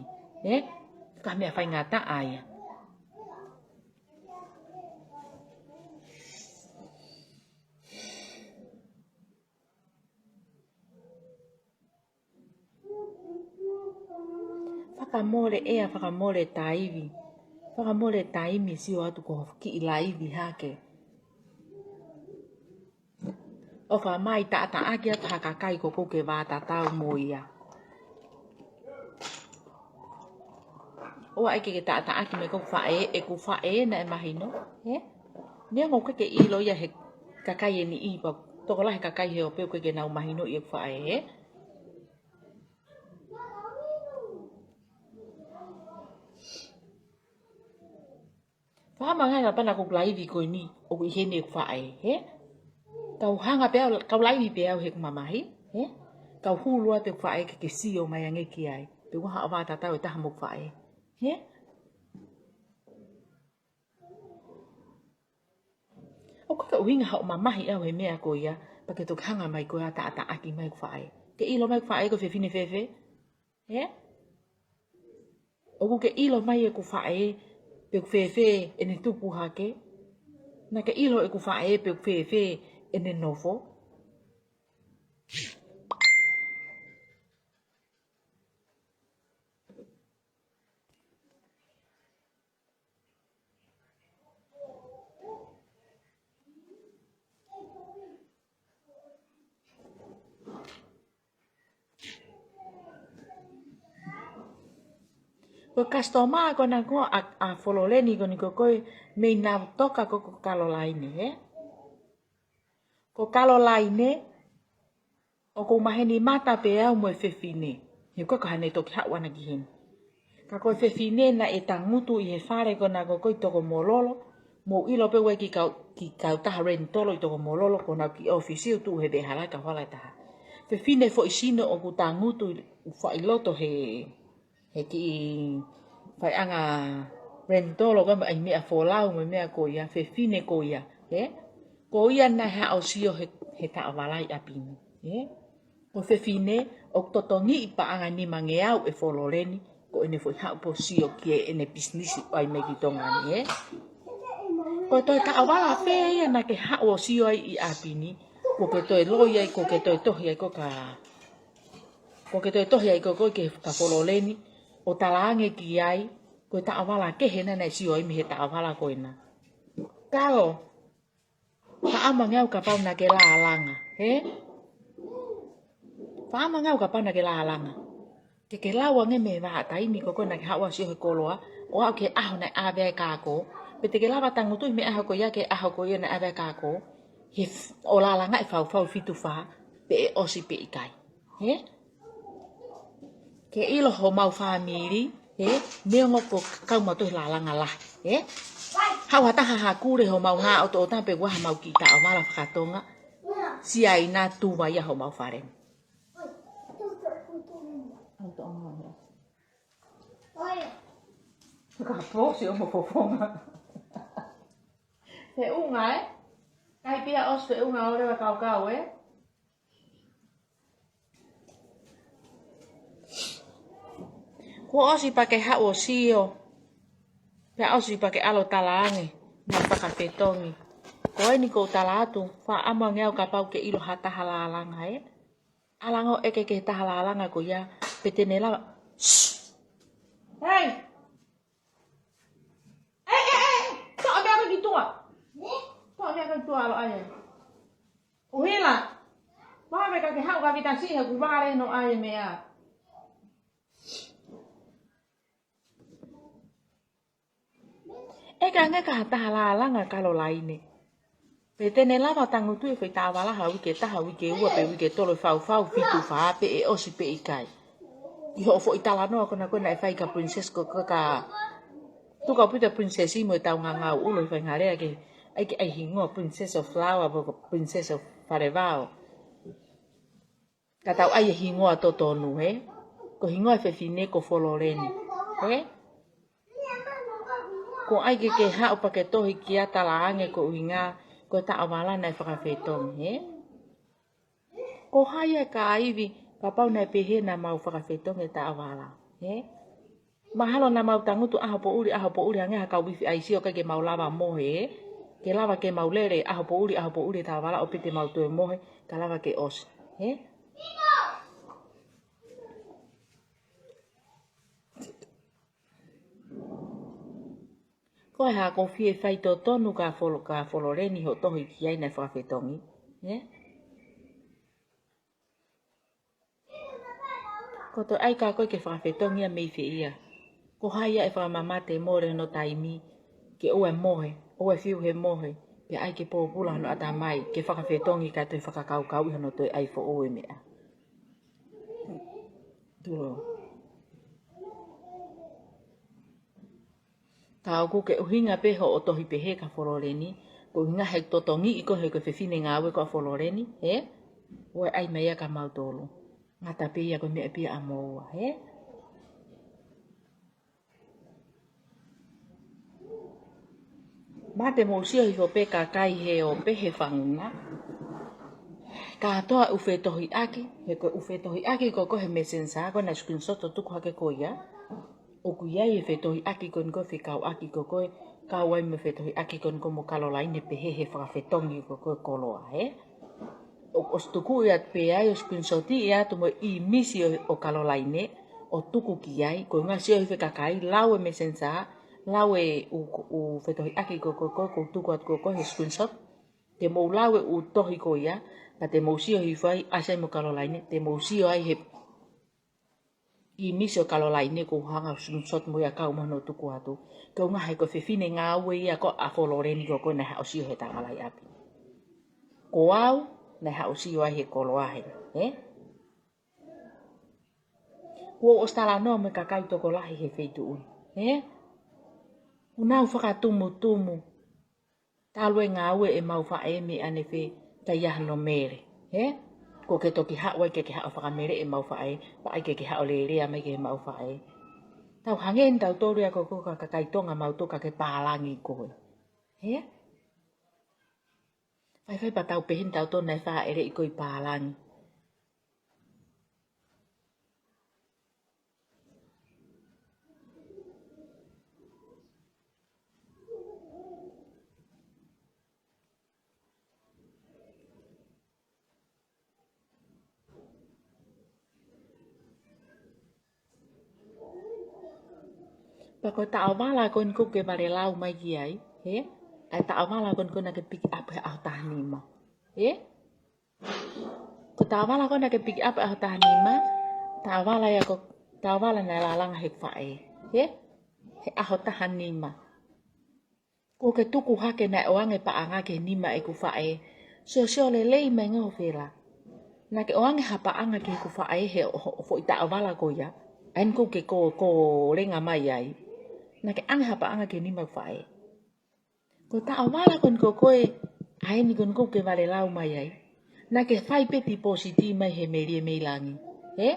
Ka mea fai ngata aia. Whakamore ea whakamore taivi. Whakamore taimi si o atu ko ki i laivi ha ke. O wha mai ta aki atu haka kai ko ke wāta tau mo ia. O aike ke ta aki me ko whae e ku whae na e mahino. Nia ngau ke ilo ia he kakai e ni i pa. Toko lahe kakai he o peo ke nau mahino i e whae Whaama ngai pana ko laivi ko ni o i hene e whae Kau hanga pea, kau laivi pea o he kumamahi, Kau hulua te whae ke si o mai ange ki ai. Pe waha o wāta tau e taha mo whae. O kaka uhinga hao mamahi au he mea ko ia, pa ke tok hanga mai ko ata aki mai whae. Ke ilo mai whae ko whiwhine whewhe. O ku ke ilo mai e ku whae, pe ku whewhe e ne tupu hake. Na ke ilo e ku whae pe ku whewhe e ne nofo. Ko kastoma ko na ko a fololeni ko ni ko koe me na toka ko kalolaine, Ko kalolaine o ko maheni mata pe au mo fefine. He ko hane toki hawana ki hen. Ka ko fefine na e tangutu i he whare ko na ko koe toko mololo. Mo ilo pe wai ki kau taha rentolo i toko mololo ko na ki ofisi tu he behala ka whala taha. Fefine fo isino o ku tangutu u whailoto he ki whai anga rentolo ka ai mea wholau me mea ko ia. Fefine ko ia. Ko ia na hea o sio he ta awalai apini. Ko fefine o totongi i pa anga ni mangeau e fololeni. Ko ene fo hea po sio ki ene bisnisi ai me ki tongani. Ko toi ta awala whea na ke hea o sio ai i apini. Ko ke toi loi ai, ko ke toi tohi ai ko ka... Ko ke toi tohi ai ko ke ka fololeni. O talaange ki ai. Ko ta awala ke hena na sio ai me he ta awala ko ina. Kalo. Whaama ngau ka pau na ke laalanga. Whaama ngau ka pau na ke laalanga. Ke lawa nge me waha taimi ko na ke hawa sio he koloa. O au ke aho na awe kako. Pete ke lawa tangutu me aho ko ia ke aho ko ia na awe kako. He o laalanga e whau fitu wha. Pe e osi pe ikai. Ke ilo ho mau whamiri. Neongo ko kaumatu he laalanga lah. Hau hataha hakure ho mau ngā o to o tampe waha mau ki ta awala whakatonga. Si ai nā tūma ia ho mau wharen. Whakaposi o mo poponga. Te unga Kai pia os te unga o rewa kau Ko osi pake hao o sio. Pea osi pake alo talaange. Nga whakawhetongi. Ko ai ni ko talatu. Wha ama ngau ka pau ke ilo hataha laalanga Alango eke ke taha laalanga ko ia. Pete ne lawa. Hei! Toa mea ka kitua. Toa mea ka kitua alo aia. Uhila. Waha me ka ke hau ka vita siha ku wale no aia mea. Eka nga ka hataha laalanga kalo laine. Pete ne lava tangutu e whai tāwalaha wike taha wike ua pe wike tolo whau fitu wha pe e osi pe ikai. I ho fo i tala noa kona kona e whai ka princess ko ka... Tuka puta princess imo e tau ngā ngau ulo i whai ngā rea ke... Aike ai hingoa princess of flower po princess of wharewao. Ka tau ai e hingoa to tonu Ko hingoa e whewhine ko foloreni. Ko aike ke hao pa ke tohi ki atala ange ko uinga... Ko Ko ta'awala nai whakawhetongi, he? Ko haia ka aiwi, ka pau nai pehe na mau whakawhetongi ta'awala, he? Mahalo na mau tangutu aho po uri, hangeha ka wifi aisio ka ke mau lava mohe, he? Ke lava ke mau lere, aho po uri ta'awala o pete mau tue mohe, ka lava ke osi, he? Ko ha ko fie fai to tonu ka foloreni ho tohi ki ai na whawhetongi. Yeah? Ko to ai ka koe ke whawhetongi a mei whi ia. Ko haia e whamamate more no taimi ke oe mohe, oe fiu he mohe, pe ai ke pōpula no ata mai ke whakawhetongi ka toi whakakaukau iho no toi ai fo oe mea. Turo. Ka oku ke uhinga peho o tohi pehe ka foloreni, ko uhinga hei totongi iko hei ko whiwhine ngāwe ko a foloreni, he? Oe ai mea ka mautolo. Ngata pia ko mea pia a moua, he? Mate mo usio hifo pe ka kai he o pehe whanguna. Ka atoa uwhe tohi aki, he ko uwhe tohi aki ko kohe mesensa, ko na screenshot o tuku hake ko ia. Oku iai e whetohi aki kon ko whikau aki ko koe, ka wai me whetohi aki kon ko mo kalolaine pehe he whakawhetongi ko koe koloa, he? O stuku ia pe ai o screenshoti ia tu mo I misi o kalolaine, o tuku ki ai, ko ngā sio hiwe kakai, lau e mesensa, lau e u whetohi aki ko koe ko tuku at ko koe he screenshot, te mou lau e u tohi ko ia, pa te mou sio hiwe ai, asai mo kalolaine, te mou sio ai he I misi o kalolaine ko hanga screenshot mo ia kau mano tuku atu. Ko ngā hei ko whiwhine ngā ue ia ko a foloreni ko koe na hao sio he tangalai api. Ko au, na hao sio ai he koloa he, he? Ko o stala no me kakai toko lahi he wheitu ui, he? Unau whakatumu, talwe ngā ue e mau whae me ane whe taiahano mere, he? Ko ke toki hao ke hao whakamere e mau whae, pa ai ke hao lerea mai ke mau whae. Tau hangen tau toru ko ka kakaitonga mau toka ke pālangi koe. He? Whai pa tau pehin tau tona e wha ere I koi pālangi. Pa ko ta'awala kon ko ke vare lau mai ki ai, he? Ai ta'awala kon na ke pick up he au tahanima, he? Ko ta'awala kon na ke pick up au tahanima, ta'awala ya ko ta'awala na lalanga he whae, he? He aho tahanima. Ko ke tuku hake na oange pa anga ke nima e ku whae, sio le lei mai ngau whela. Na ke oange hapa anga ke ku whae he fo I ta'awala ko ya, ain ko ke ko renga mai ai. Na ke anga hapa anga ke nima whae. Ko ta'awala kon ko koe, aini kon ko ke vale lau mai ai. Na ke whai peti positi mai he merie meilangi. He?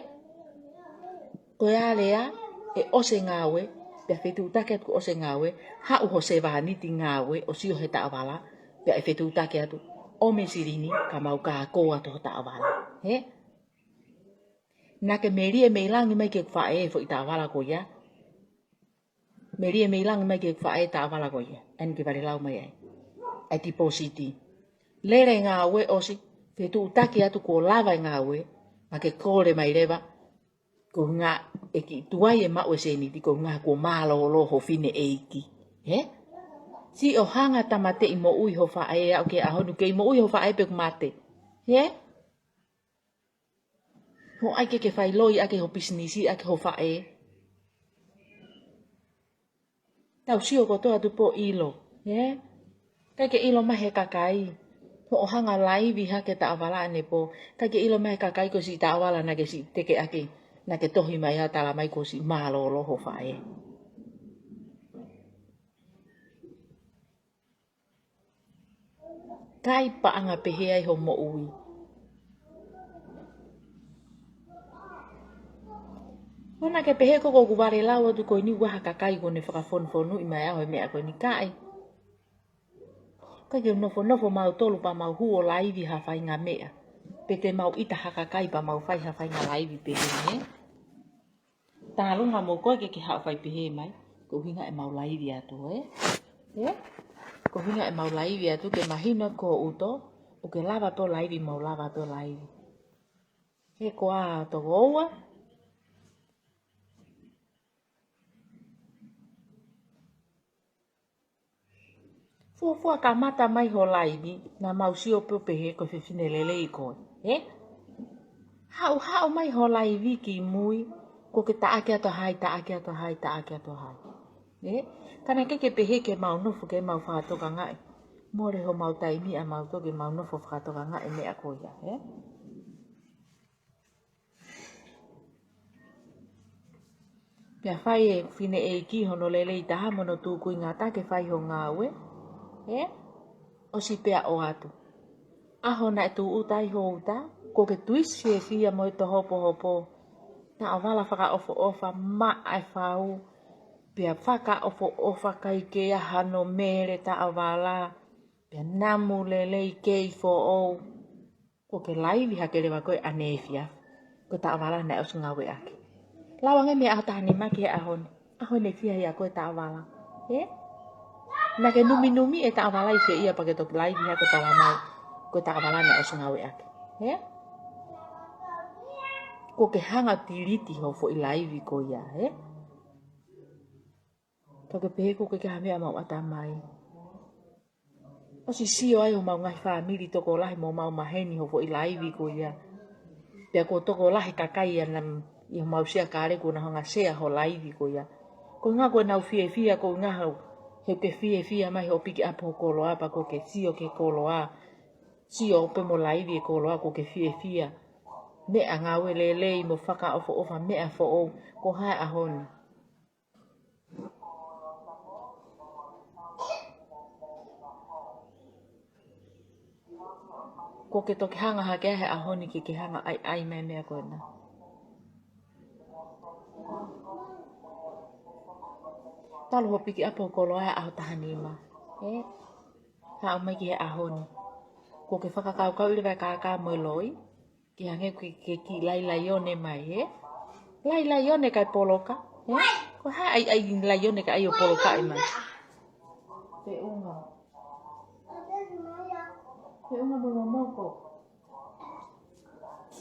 Ko ea lea, e ose ngawe, pia whetu utake atu ose ngawe, hau ho se vahaniti ngawe, o sio he ta'awala, pia e whetu utake atu, o me sirini, ka mau ka ko atu ho ta'awala. He? Na ke merie meilangi mai ke whae fo I ta'awala ko ia, merie meilangi mai ke whae ta'awala ko ia, an ke vare lau mai ai. Ai ti positi. Lere ngawe osi, whetu utake atu ko lava ngawe, ma ke kore mai rewa, ko ngā e ki tuai e mau e seniti ko ngā ko mālo lo ho fine eiki. He? Si o hanga tamate I mo ui ho whae au ke ahonu ke I mo ui ho whae pe kumate. He? Ho ai ke whai loi ake ho pisinisi ake ho whae. Tau sio ko toa tu po ilo. He? Kai ke ilo mahe kakai. Ho hanga laivi hake ta'awala ane po. Kai ke ilo mahe kakai ko si ta'awala na ke si teke ake. Na ke tohi mai ha tala mai ko si mālo lo ho whae. Kai paanga pehe ai ho mo ui. Hona ke pehe ko ku vare lau atu ko ni waha kakai ko ne whakafonfonu I mai aho e mea ko ni kai. Ka ke nofo mau tolu pa mau huo laivi ha whai ngā mea. Pe te mau ita haka kai pa mau whai ha whai ngā laivi pe he. Tā runga mō koe ke hao whai pe he mai. Ko hinga e mau laivi atu Ko hinga e mau laivi atu ke mahina ko uto. O ke lava to laivi mau lava to laivi. He ko a to goua. Fua ka mata mai ho laivi. Nā mau si o pepe he ko whiwhine lele i koe. Hau mai ho laivi ki mui. Ko ke taake ato hai. Kana ke pehe ke mau nofu ke mau whakatoka ngai. More ho mau taimi a mau toke mau nofu whakatoka ngai mea koia. Pia whai e whine e ki hono lele i taha mono tūku i ngā take whai ho ngā ue. O si pea o atu. Aho na e tū utai ho uta. Ko ke tuisi e fia mo i to hopo. Na o wala whaka ofa ma ai whau. Pia whaka ofa kai ke ahano mere ta o wala. Pia namu lele i kei fo o. Ko ke laivi hake rewa koe anefia. Ko ta o wala na e osu ngawe ake. Lawange mea aho tahani maki he ahone. Ahone fia ia koe ta o wala. Na ke numi e ta o wala i se ia pake toki laivi hake ta wala. Ko ta o wala na e osu ngawe ake. Ko ke hanga tiriti ho fo i laivi ko ia. Ka ke pehe ko ke hamea mau ata mai. O si sio ai ho mau ngai whamiri toko lahi mo mau maheni ho fo i laivi ko ia. Pea ko toko lahi kakai anam i ho mau sia kare ko na honga sea ho laivi ko ia. Ko ngā koe nau fia ko ngā hau. He ke fia mai ho piki apo koloa pa ko ke sio ke koloa. Sio ope mo laivi e koloa ko ke fia. Mea ngā we lelei mo whaka ofa mea fo o. Ko hae ahoni. Ko ke toki hanga hake ahe ahoni ki ke hanga ai mea koe na. Talu ho piki apo koloa aho tahani ma. Hao mai ki he ahoni. Ko ke whakakau ili vai kākā mo loi. Ki hange ke ki lai mai Lai kai poloka. Ko hae ai lai kai ai o poloka i mai. Te unga. Te unga mo moko.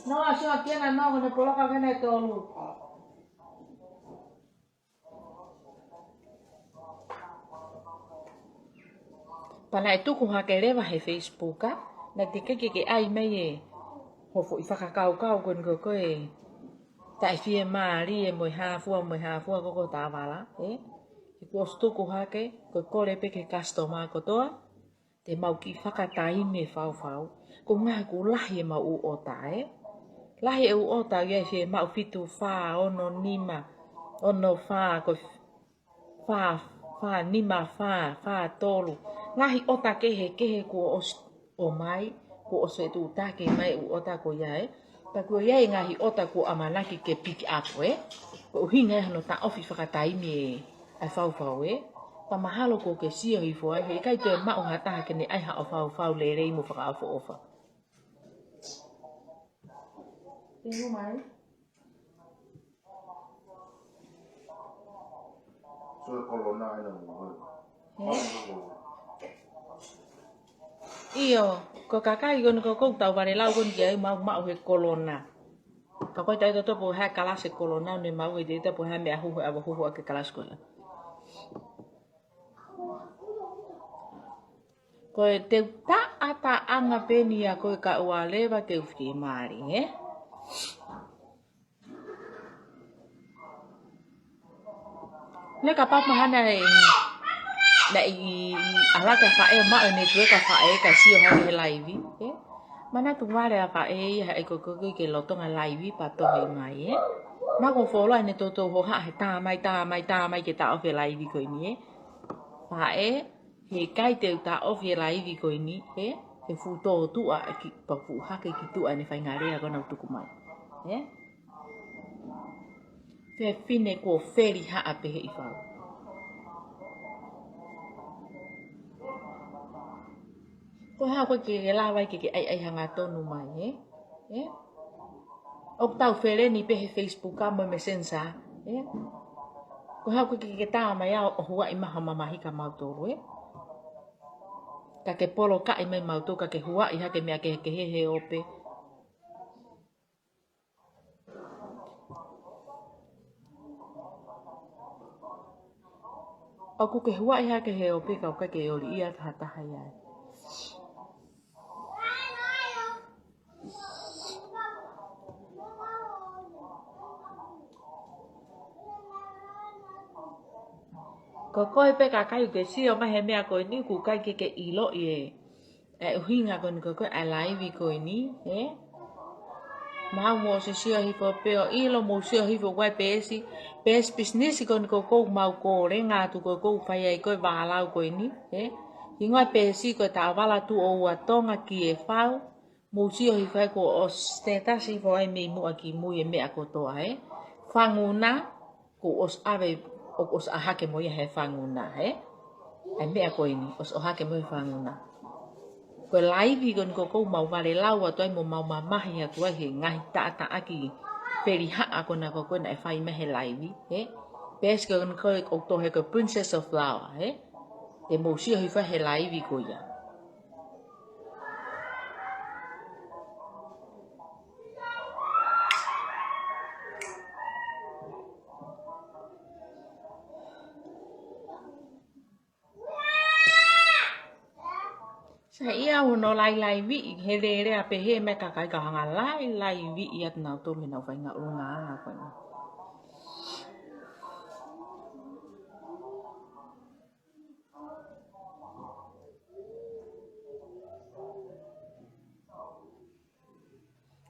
No, asio tiena no, ne poloka kene tolu. Pana e tuku hake rewa he Facebooka. Na te ke ai mai e. Hofo i whakakau koe koe. Tai fie maari e moi hafua koko tā wala. Ki kua stuku hake, koe kore pe ke customer kotoa. Te mau ki whakatai me whau. Ko ngā ku lahi e mau u ota Lahi e u ota ia fie mau fitu wha ono nima. Ono wha koe wha nima wha tolu. Ngahi ota kehe kua o mai. Ko o se tu take mai u ota ko ia Pa ko ia ngahi ota ko amanaki ke pick up Ko hinga hano ta ofi whakatai me ai whau Pa mahalo ko ke sio i fo he kai te mau hata ke ne ai ha o whau le rei mo whakaafo ofa. Tengo mai. So kolona ina mo. Iyo, ko kakai kon ko tau vale lau kon kia mau he kolona. Ka koe tai toto po ha kalase kolona ne mau e te po ha me ahu ke kalas ko. Ko te ta ata anga peni a koe ka ua lewa te uwhi maari, Le ka papa hana na i alaka whae mao ne tue ka whae ka sio hana he laivi, Mana tu wale a whae ia e ko ke lotonga laivi pa tohe mai, Ma ko wholo ane toto ho ha he tā mai ke tā ofe laivi koe ni, Whae he kai te ta ofi laivi koe ni, he fu tō tua ki pa fu hake ki tua ne whai ngā rea kona utuku mai. Te whine ko wheri haa pehe i whau. Ko ha ko ke la vai ke ai hanga tonu mai, O tau fere ni pe Facebook ka mo Messenger, Ko ha ko ke ta mai o hua I maha mamahi ka mautoro, Ka ke polo ka I mai mauto ka ke hua I ha ke mea ke he ope. O ku ke hua I ha ke he ope ka ke ori ia taha ia. Ko koe pe ka kai ke si o mahe mea koe ni ku kai ke ilo I uhinga koe ni koe live koe ni, Mau mo se sio hifo peo ilo mo sio hifo wai pesi business koe ni koe mau kore ngā tu koe whai ai koe wālau koe ni, Hingoi pesi koe tā wala tu o ua tonga ki whau, mo sio hifo ai ko o status hifo ai mei mua ki mui mea kotoa, Whanguna ko os awe os ahake mo ia he whanguna, Ai mea koe ni, os ahake mo ia whanguna. Koe laivi koe ni ko mau wale lau atu ai mo mau mamahi atu ai he ngahi ta aki peri haa koe na koe na e whai mehe laivi, Pes koe ni koe o tohe koe Princess of Flower, Te mo sio hi he laivi koe ia. Sa ia hono lai vi he re a pe he me ka kai ka hanga lai vi ia na to me na vai nga unga ko ni.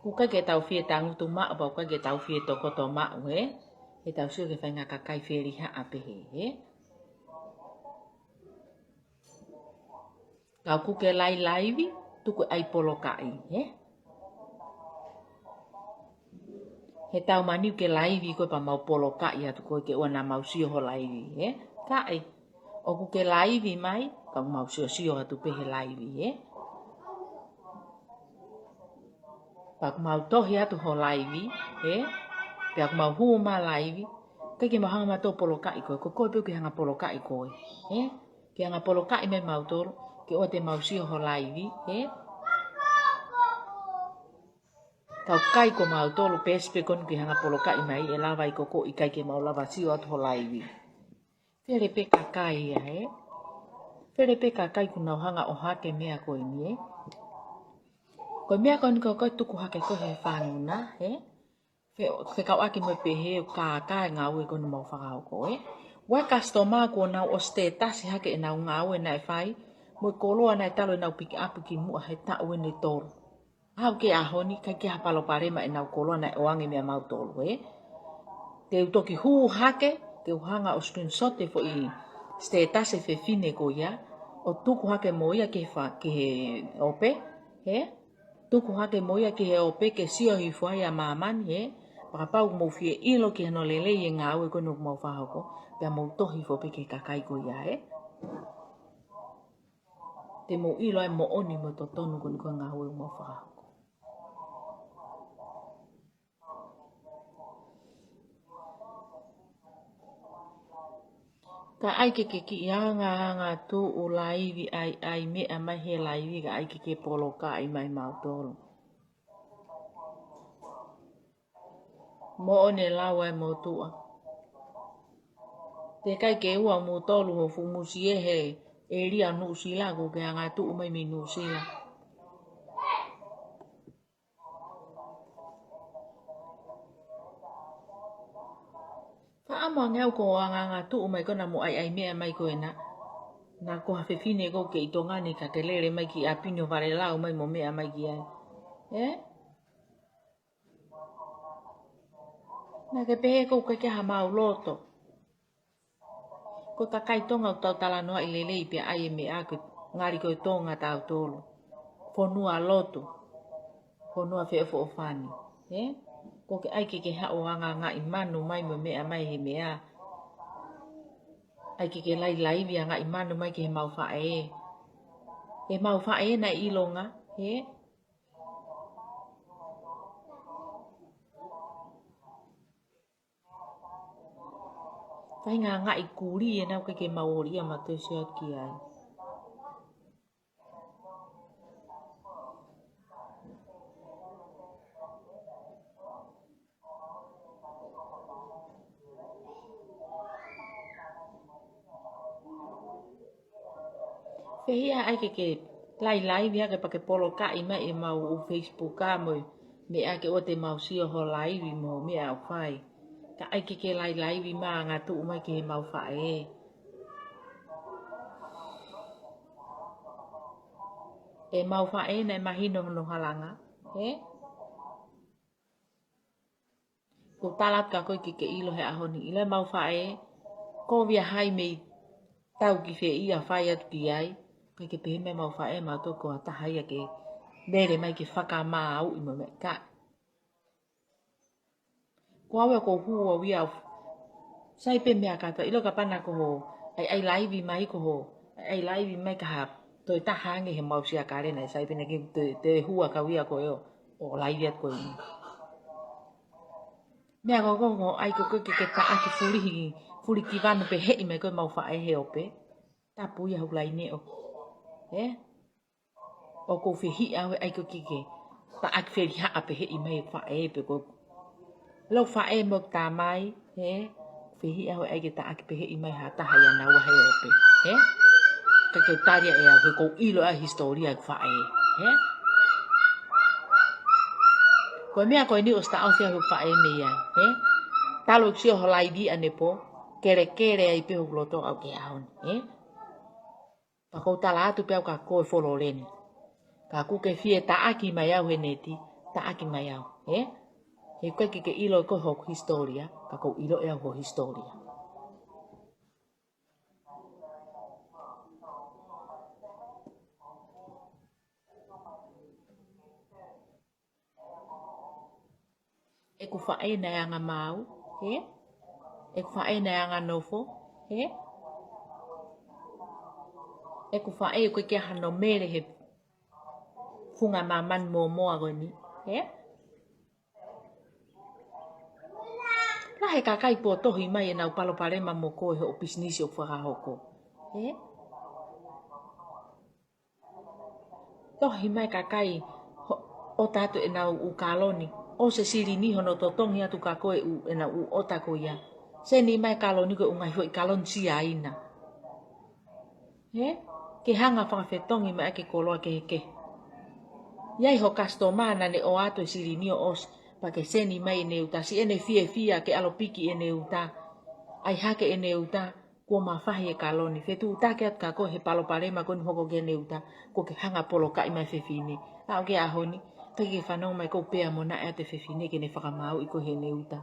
Ku ka ke tau fie tang tu ma ba ka ke tau fie to ko to ma we. He tau sio ke vai nga ka kai fe ri ha a pe he. Kau ku ke lai vi tu ko ai polo kai, He tau mani ke laivi ko pa mau polo ka ia tu ko ke ona mau sio ho laivi, Kai. O ku ke laivi mai, ka mau sio atu pe he laivi, Pa ku mau tohi atu ho laivi, Pe aku mau hu ma laivi, ka ke mau hanga ma to polo ka iko, ko pe ke hanga polo ka iko, Ke hanga polo ka me mau toro, ke o te mau sio ho laivi, Kau kai ko mau tolu pespe kon ki hanga polo kai mai e lava I koko I kai ke mau lava sio atu ho laivi. Fere pe kakai ia, Fere pe kakai ku nau hanga o hake mea koe ni, Ko mea koe ni koe tuku hake koe he whanguna, Fe kau ake mo pe he kakai ngā ue koe ni mau whakao koe, Wai kastoma ko nau o status hake e nau ngā ue nai whai, Mo koloa nai talo e nau piki apu ki mua he ta ue ni tolu. Hau ke ahoni, kai ke hapalo parema e nau koloa na oange mea mau tolu, Te utoki huu hake, te uhanga o screenshot te fo I status e fefine ko ia, o tuku hake mo ia ke he ope, Tuku hake mo ia ke he ope ke sio hi fuai a mamani, Pakapau mo fie ilo ki hano lele I ngā ue koe nuk mau whahoko, Pea mo tohi fo pe ke kakai ko ia, Te mo ilo ai mo oni mo to tonu koe koe ngā ue mau whahoko. Ka ai ke ki hanga tu o laivi ai mea mai he laivi ka ai ke polo ka ai mai mau tolo. Mo one lau ai mo tua. Te kai ke ua mo tolu ho fu musi he e ria nu sila ko ke hanga tu mai mi nu sila. Wha ama ngau ko ngā tu mai kona mo ai mea mai ko e na. Nā ko hawhewhine ko ke I tonga ni ka ke lere mai ki a pino vare lau mai mo mea mai ki ai. Nā ke pehe ko ke ha mau loto. Ko ta kai tonga o tau tala noa I lele I pe ai e mea ko ngari ko tonga tau tolo. Fonua loto. Fonua whewho o whani. Ko ke ai ke hao ngā I manu mai mo mea mai he mea. Ai ke lai via ngā I manu mai ke he mau whae. E mau whae na ilonga, he? Whai ngā ngā I kūri e nau ke maori a matu siat ki ai. Whehia ai ke lai via ke pake polo ka I mai e mau o Facebook ka mo me a ke o te mau sio ho laivi mo me a whai. Ka ai ke laivi ma ngā tu mai ke he mau whae. E mau whae nei mahino no halanga. He? Ko talat ka koe ke ilo he ahoni. Ile mau whae. Ko via hai mei tau ki whe ia whai atu ki ai. Kai ke pehe me mau whae mau tō ko atahai a ke nere mai ke whaka maa au I mo me ka. Ko awe ko hua wia sai pe mea kata. Ilo ka pana ko ho. Ai laivi mai ko ho. Ai laivi mai ka hap. Toi tahange he mau sia kare nei sai pe ne ke te hua ka wia ko eo. O laivi at ko I. Mea ko ai ko ke taa ki furi ki vanu pe hei mai koe mau whae he ope. Tā pui au lai ne o. He? O ko whihi au ai ko ke taa ki whiri haa pe hei mai whae pe ko. Lau whae mo tā mai. He? Whihi au ai ke taa ki pe hei mai haa taha ia naua he ope. He? Ka keu taria e au he ko ilo a historia ki whae. He? Koe mea koe ni o sta au whia hu whae mei ai. He? Talo ki sio holai di ane po. Kere ai pe hu loto au ke aon. He? Pa kou tala atu pe au ka koe wholo leni. Ka ku ke fie taaki mai au he neti. Taaki mai au. He? He koe ke ilo koe ho historia. Ka kou ilo e au ho historia. E ku whae nei anga mau. He? E ku whae nei anga nofo. He? E ku whae koe kia hano mere he funga maman moa koe ni. He? La he kakai po tohi mai e nau palo parema mo koe ho pisnisi o whakahoko. He? Tohi mai kakai o tatu e nau u kaloni. O se siri ni hono to tongi atu ka koe u e nau u ota ko ia. Se ni mai kaloni koe ungai hoi kalon si aina. He? Ke hanga whakawhetongi mai ake koloa ke heke. Iai ho kastomana ne o ato e siri ni o os. Pa ke seni mai e neuta. Si ene fia ke alopiki e neuta. Ai hake e neuta. Kua mawhahi e kaloni. Whetu utake atu ka koe he palo parema koe ni hoko ke neuta. Ko ke hanga polo kai mai whewhine. Au ke ahoni. Pake ke whanau mai ko pea mo na e te whewhine ke ne whakamau I ko he neuta.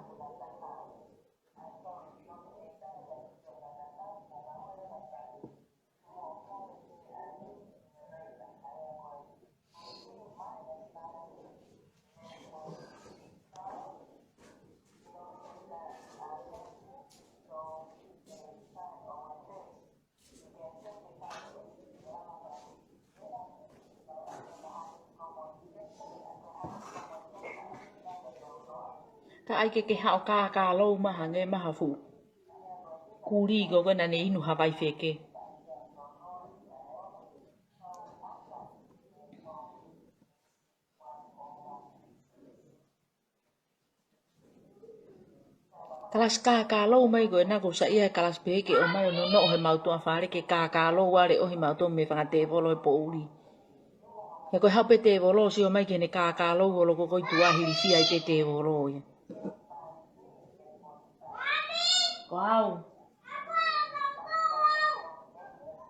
Ka ai ke hao ka lou maha nge maha fu. Kuri go gana ne inu hawai wheke. Kalas ka lou mai go na go sa ia kalas peke o mai no he mautua whare ke ka lou are o he mautua me whangate volo e po uri. He koe haupe te volo si o mai ke ne ka lou o loko koi tuahiri fia I te volo ia. Wow.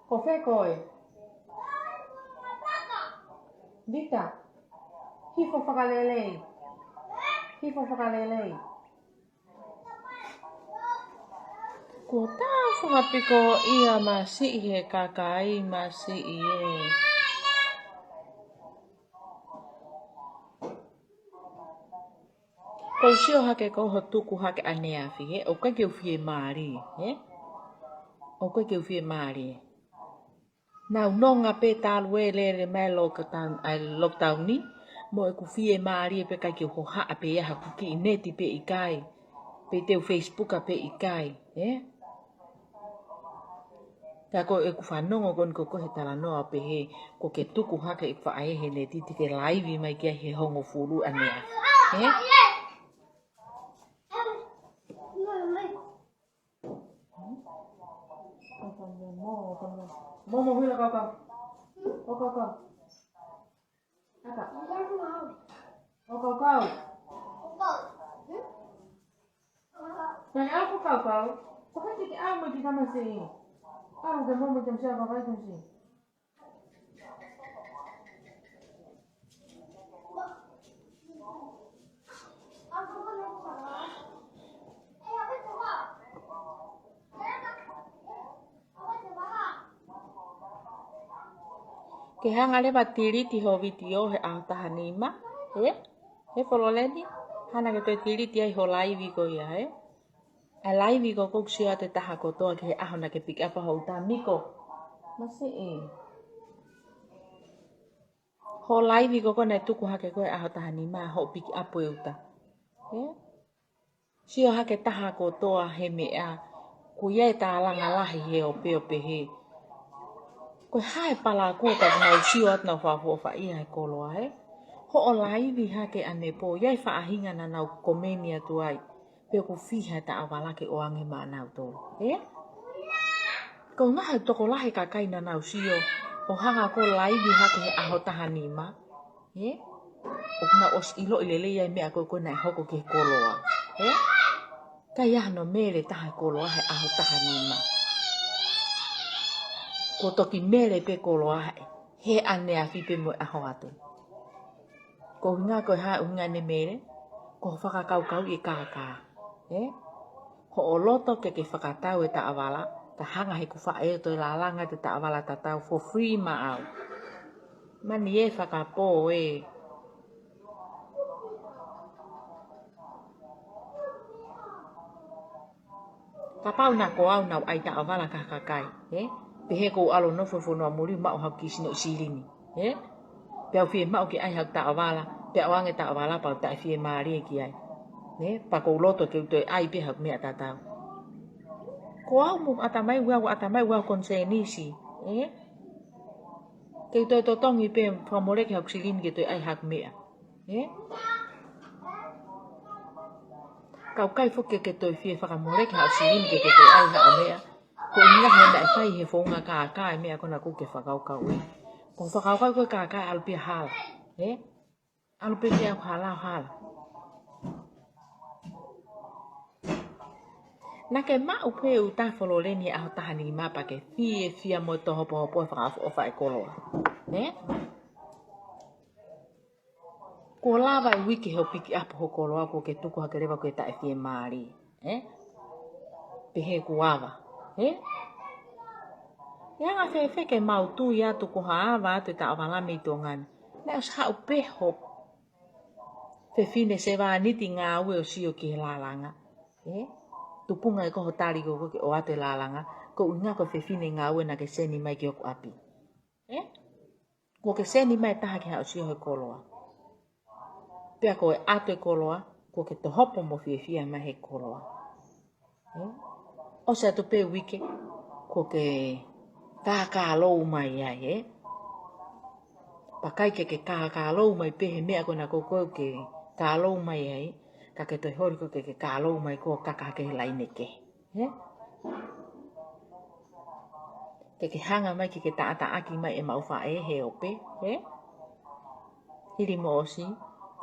Ko whe koe? Dita? Hifo whakalelei. Hifo whakalelei. Ko tā whakapiko ia masi I he kakai masi I e. Ko sio hake ko ho tuku hake anea fi he. O kai ke uwhie maari. He? O kai ke uwhie maari. Nau nonga pe talu e le me lockdown ni. Mo e ku fie maari e pe kai ki ho ha pe ia haku ki neti pe ikai. Pe teu Facebook a pe ikai. Ta ko e ku whanongo kon ko he tala noa pe he ko ke tuku hake i whae he ne titi ke laivi mai kia he hongo furu anea. Momo hula kau. O kau. Aka. O kau. Dan aku kau. Pakai titi amo di sama si. Aku ke momo jam siapa kau jam si. Ke hanga le batiri ti ho video he ang tahanima. He pololeni. Hana ke te tiri ti ai ho live ko ia A live ko kok sia te taha ko toa ke he ahona ke pick up ho tamiko. Masih Ho live ko kona tuku hake ko aho tahanima ho pick up uta. Sia hake taha ko toa he mea. Ko ia ta langa lahi he o pe he. Ko hae pala ko ka nau sio at nau fa ia he koloa Ho o live hake ane po ia fa ahinga na nau komenia tuai. Pe ko fiha ta awala ke o ange ma nau tolo. Ko ngaha toko lahi ka kai na nau sio. O hanga ko live hake he aho tahanima. O kuna os ilo ilele ia mea ko nai hoko ke koloa. Kai no mere taha koloa he aho tahanima. Ko toki mere pe koloa he ane a fipe mo aho atu. Ko hinga ko hunga ne mere. Ko whakakau i kaka. Ho o loto ke whakatau e ta awala. Ta hanga he ku whae to lalanga te ta awala ta tau for free ma au. Mani e whakapo Ka pau na ko au nau ai ta awala kakakai. Pehe ko alo no fono muri ma o haki sino silini. Pe au fie ma o ki ai hak ta awala. Pe awange ta awala pa ta fie maari ki ai. Pa ko loto ke to ai pe hak mea ta tau. Ko au mu atamai wa konsenisi. Ke to tongi pe famore ki hak silini ke to ai hak mea. Kau kai foke ke to fie whakamore ki hak silini ke to ai hak mea. Ko inga he na fai he fonga ka mea kona ku ke whakau. Ko whakau ko ka alpi hal. Alpi kia hal. Nake ma upe u ta fololeni aho tahani ma pa ke fia mo to hopo whakau o whae koloa. Ko lava I wiki ho piki apo ho koloa ko ke tuku hake rewa ko e tae fie maari. Pehe kuawa. Nga fe ke mau tu ya tu ko haava te ta awala me tongani. Na os ha upe hop. Fe fine se va niti ngā ue o sio ki he lalanga. Tupunga ko hotari ko ke o ate lalanga. Ko unga ko fe fine ngā ue na ke seni mai ki oku api. Ko ke seni mai taha ki hao sio he koloa. Pea ko e ato e koloa. Ko ke to hopo mo fia mai he koloa. O sa tu pe wike. Ko ke ka lou mai ai Pakai ke ka lou mai pe he mea ko na ko ke ka lou mai ai. Ka ke to hori ko ke ka lou mai ko kaka ke laine ke. Ke hanga mai ke taata aki mai e mau whae he ope. Hiri mo osi.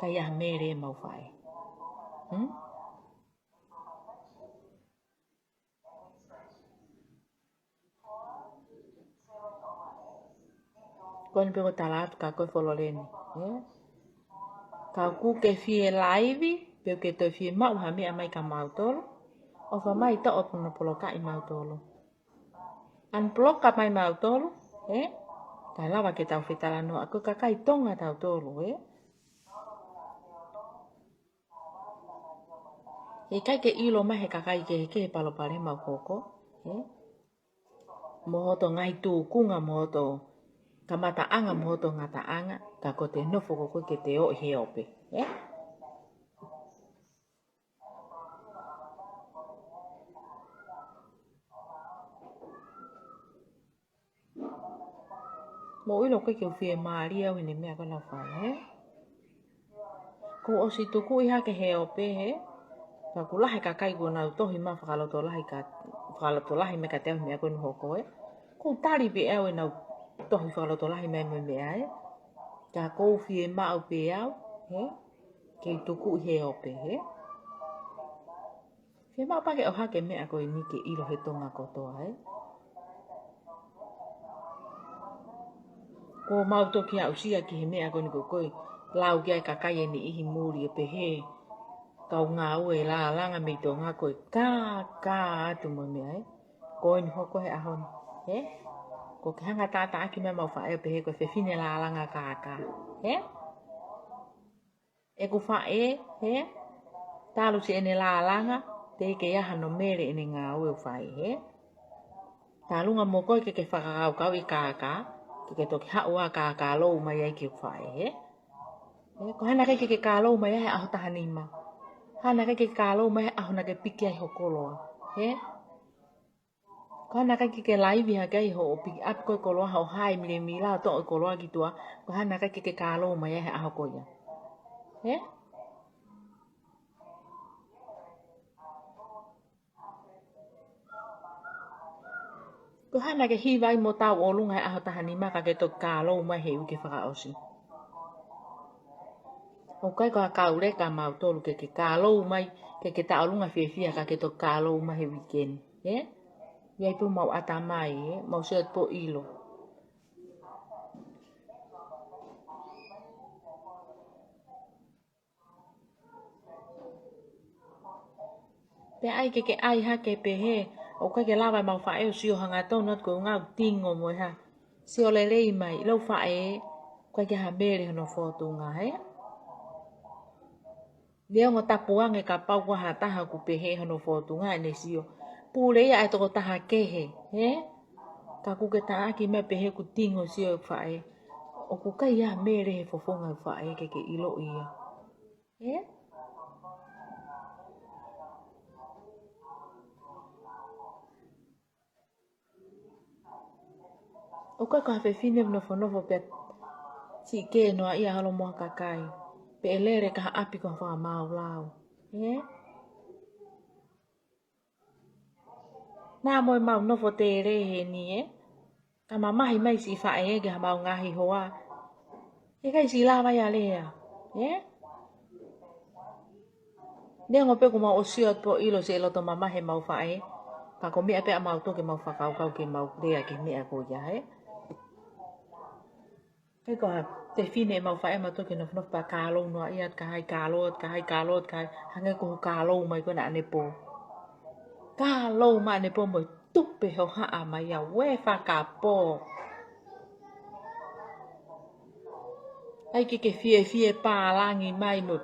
Ka ia mere e mau whae. Koni pe ko talatu ka koe fololeni. Ka ku ke fie live. Pe ke to fie mau ha mea mai ka mau tolo. O wha mai ta o tuna poloka I mau tolo. An poloka mai mau tolo. Ka lawa ke tau whetala no. Ako ka kai tonga tau tolo. E kai ke ilo mai he ka kai ke he palopare mau koko. mohoto ngai tūkunga mohoto kamataanga mohoto ngataanga ka ko te nofo ko ke te o he ope. Mo ilo ke whie maaria wene mea kona whai, Ko o si tuku iha ke he ope ka kulahe ka kai kona utohi ma whakaloto lahi me ka te ahi mea kona hoko Ko tari pe au e nau tohi whakaloto lahi mea mea Ka kou whie maa pe au, ke tuku he ope Whie maa pake o hake mea koe ni ke ilo he tonga kotoa Ko mauto ki au sia ki he mea koni koe lau kia ka kai e ni ihi muri e pehe kau ngā ue la langa me to ngā koe ka atu mo mea Ko ni hoko he ahon Ko ke hanga tata aki mea mau whae pehe koe whewhine la langa ka E ku whae Talu si ene la langa te ke iaha no mere ene ngā ue whae Talunga mo koe ke whakakau kau i ka ke toki haua ka lou mai ai ke whae Ko hana ke kālou mai ai aho tahanima. Hana ke kālou mai aho na ke piki ai hokoloa. Ko hana ke laivi ha kai ho piki ap koe koloa ho hai mire mila to o koloa ki tua. Ko hana ke kālou mai ai aho koia. Ko hana ke hiwai mo tau o lunga ai aho tahanima ka ke toki kālou mai he uke whakaosi. O kai ko kaure ka mau tolu ke kālou mai ke taolunga whiawhia ka ke to kālou mai he weekend. Iai pu mau ata mai, mau seat po ilo. Pe ai ke ai ha ke pehe, o kai ke lawa mau whae o sio hanga tonot ko ngau tingo mo ha. Sio lelei mai, lau whae, kai ke ha mere hano whotunga Leo ngo tapuange ka pau wa hataha ku pehe hano whotunga ene sio. Pule ia e toko taha kehe, Ka ku ke taaki me pehe ku tingo sio whae. O ku kai ia mere he fofonga whae ke ilo ia. O kai ka hawhewhine nofo pe si ke noa ia halo moa kakai. Pe elere ka api ko wha mau lau. Nā moe mau nofo te rehe ni Ka mamahi mai si whae ege ha mau ngahi hoa. Kai si lawa ia lea. Lea ngo peku mau o siot po ilo se eloto mamahe mau whae. Ka ko mea pea mau toke mau whakau kau ke mau lea ke mea ko ia Kai ko te whine mau whae mau toke nof pa kālou noa iat ka hai kālot, ka hange ko kālou mai ko na ane po. Kālou ma ane po mo tupe ho haa mai ia we whakapo. Ai ke whie pālangi mai mo.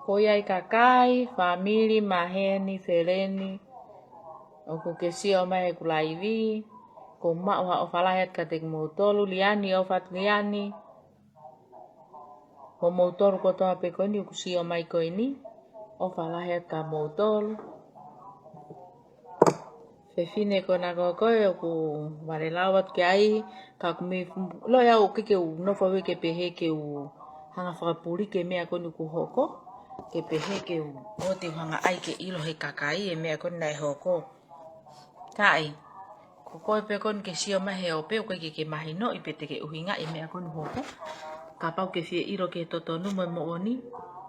Koiai kakai, famili, maheni, fereni, o ku ke sio mai ku laivi, ko ma o whalahet ka te moutolu, liani o fat liani, ko moutolu ko toa pe koini, ku sio mai koini, o whalahet ka moutolu. Whewhine ko na koe o ku wale lawat ke ai, ka kumi, lo ia o ke u nofo ke pehe ke u hanga whakapuri ke mea koini ku hoko, ke pehe ke u o te hanga ai ke ilo he kakai e mea koini nai hoko. Kai, ko koe pe koini ke sio mahe o pe o ke mahi no i pe te ke uhinga e mea koini hoko. Ka pau ke whie iro ke totonu mo oni,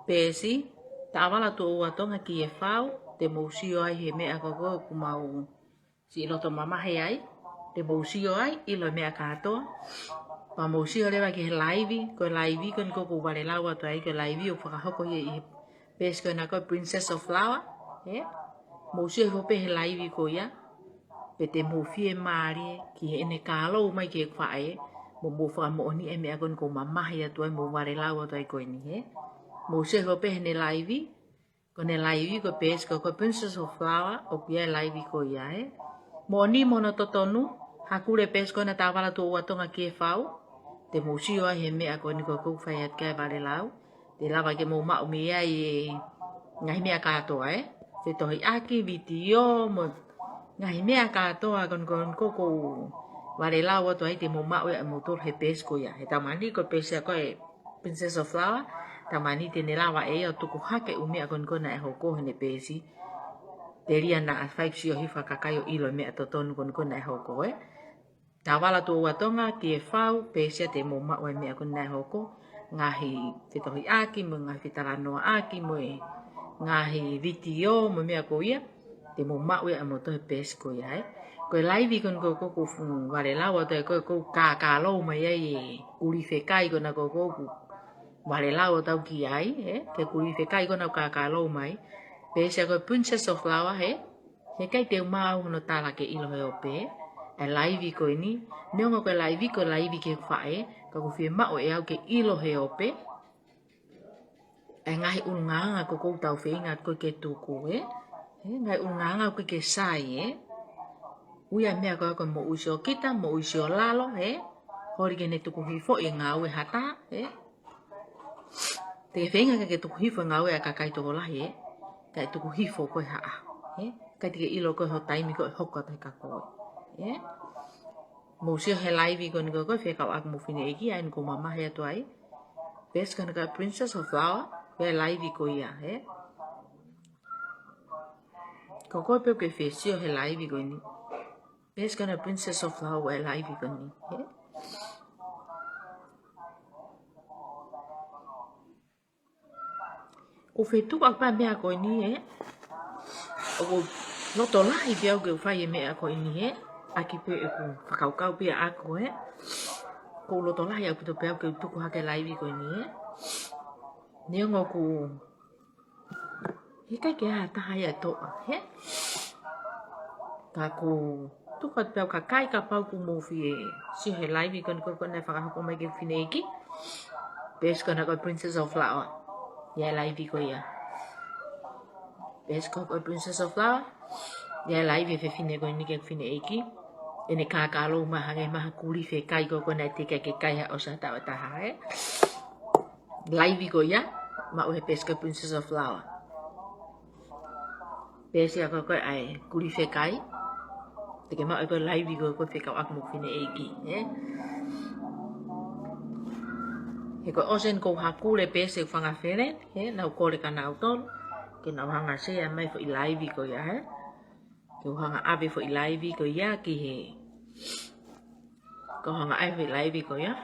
pesi, ta awala tu ua tonga ki e whau, te mousio ai he mea koko ku mau si ilo to mamahe ai, te mousio ai, ilo mea katoa. Pa mousio lewa ke he laivi, ko laivi ko ni koko wale lawa tu ai ke laivi o whakahoko i Pes ko na ko Princess of Flower. Mo si ho pe live ko ya. Pete mo fie mari ki ene kalo mai ke fae. Mo fa mo ni eme agon ko mama ya tu mo ware lawa tu ko ni Mo si ho pe ne live. Ko ne live ko pes ko Princess of Flower o pia live ko ya Mo ni mo na totonu hakule pes ko na tawala tu watonga ke fau. Te mo si o he me agon ko fa ya ke ware lawa. Te lava ke mo ma o me ai ngai mea katoa Te tohi aki video mo ngai mea katoa kon koko ware lawa to ai te mo ma o mo to he pes ko ya. He tamani ko pes ko Princess of Flower. Tamani te ne lawa o tuku hake umi kon na hoko he ne pesi. Te ria na 5 si o hifa kakayo ilo mea totonu kon na hoko Tawala tu watonga ki fau pesi te mo ma o mea kon na hoko. Ngahi te tohi aki mo ngahi fitaranoa aki mo ngahi video mo mea ko ia te mo mawe a mo to pes ko ia ko live kon ko wale lawa to ko ka lo mai ai uri fe kai ko na ko wale lawa tau ki ai ke uri fe kai ko na ka lo mai pes ko Princess of Flower he kai te mau no tala ke ilo he ope live ko ini nongo ko live ke fae ko fi ma o au ke ilo he ope ngahi unanga ko tau whenga ko ke tuku ngahi unanga ko ke sai uia mea ko mo usio kita mo usio lalo hori ke ne tuku hifo ngau hata te whenga ke tuku hifo ngau kakai to la kai tuku hifo ko ha kai te ilo ko ho taimi ko hokka te ka ko mo usio he live ko ko wheka ak mo fine iki ai ko mama he to ai bes kan ka Princess of Flower Pe live ko ia Koko pe ke fesio he live ko ni. Pes kana Princess of Flower live ko ni. Ko fetu apa mea ko ni O loto lai pe o ke fai mea ko ni Aki pe ko fakau pe ako Ko loto lai aku to pe o ke tuku hake live ko ni Niongo ku Hika ke hata haya toa Ka ku Tukat peo ka kai ka pau ku mo fie Si he live kon na whakahoko mai ke whine iki Pes kona ko Princess of Flower Ya live ko ia Pes ko Princess of Flower Ya live fe whine ko ni ke whine iki Ene kakalo maha maha kuri fe kai ko na tika ke kai ha osa tawa taha Live ko ia Ma o he pesca Princess of Flower. Pesi ako ko ai kuri fekai. Teke ma ko live ko fekau ak mo fine eki, He ko osen ko hakule pesi fanga fere, na ko le kana auton. Ke na hanga se mai fo live ko ya, Ke hanga ave fo live ko ya ki he. Ko hanga ave live ko ya,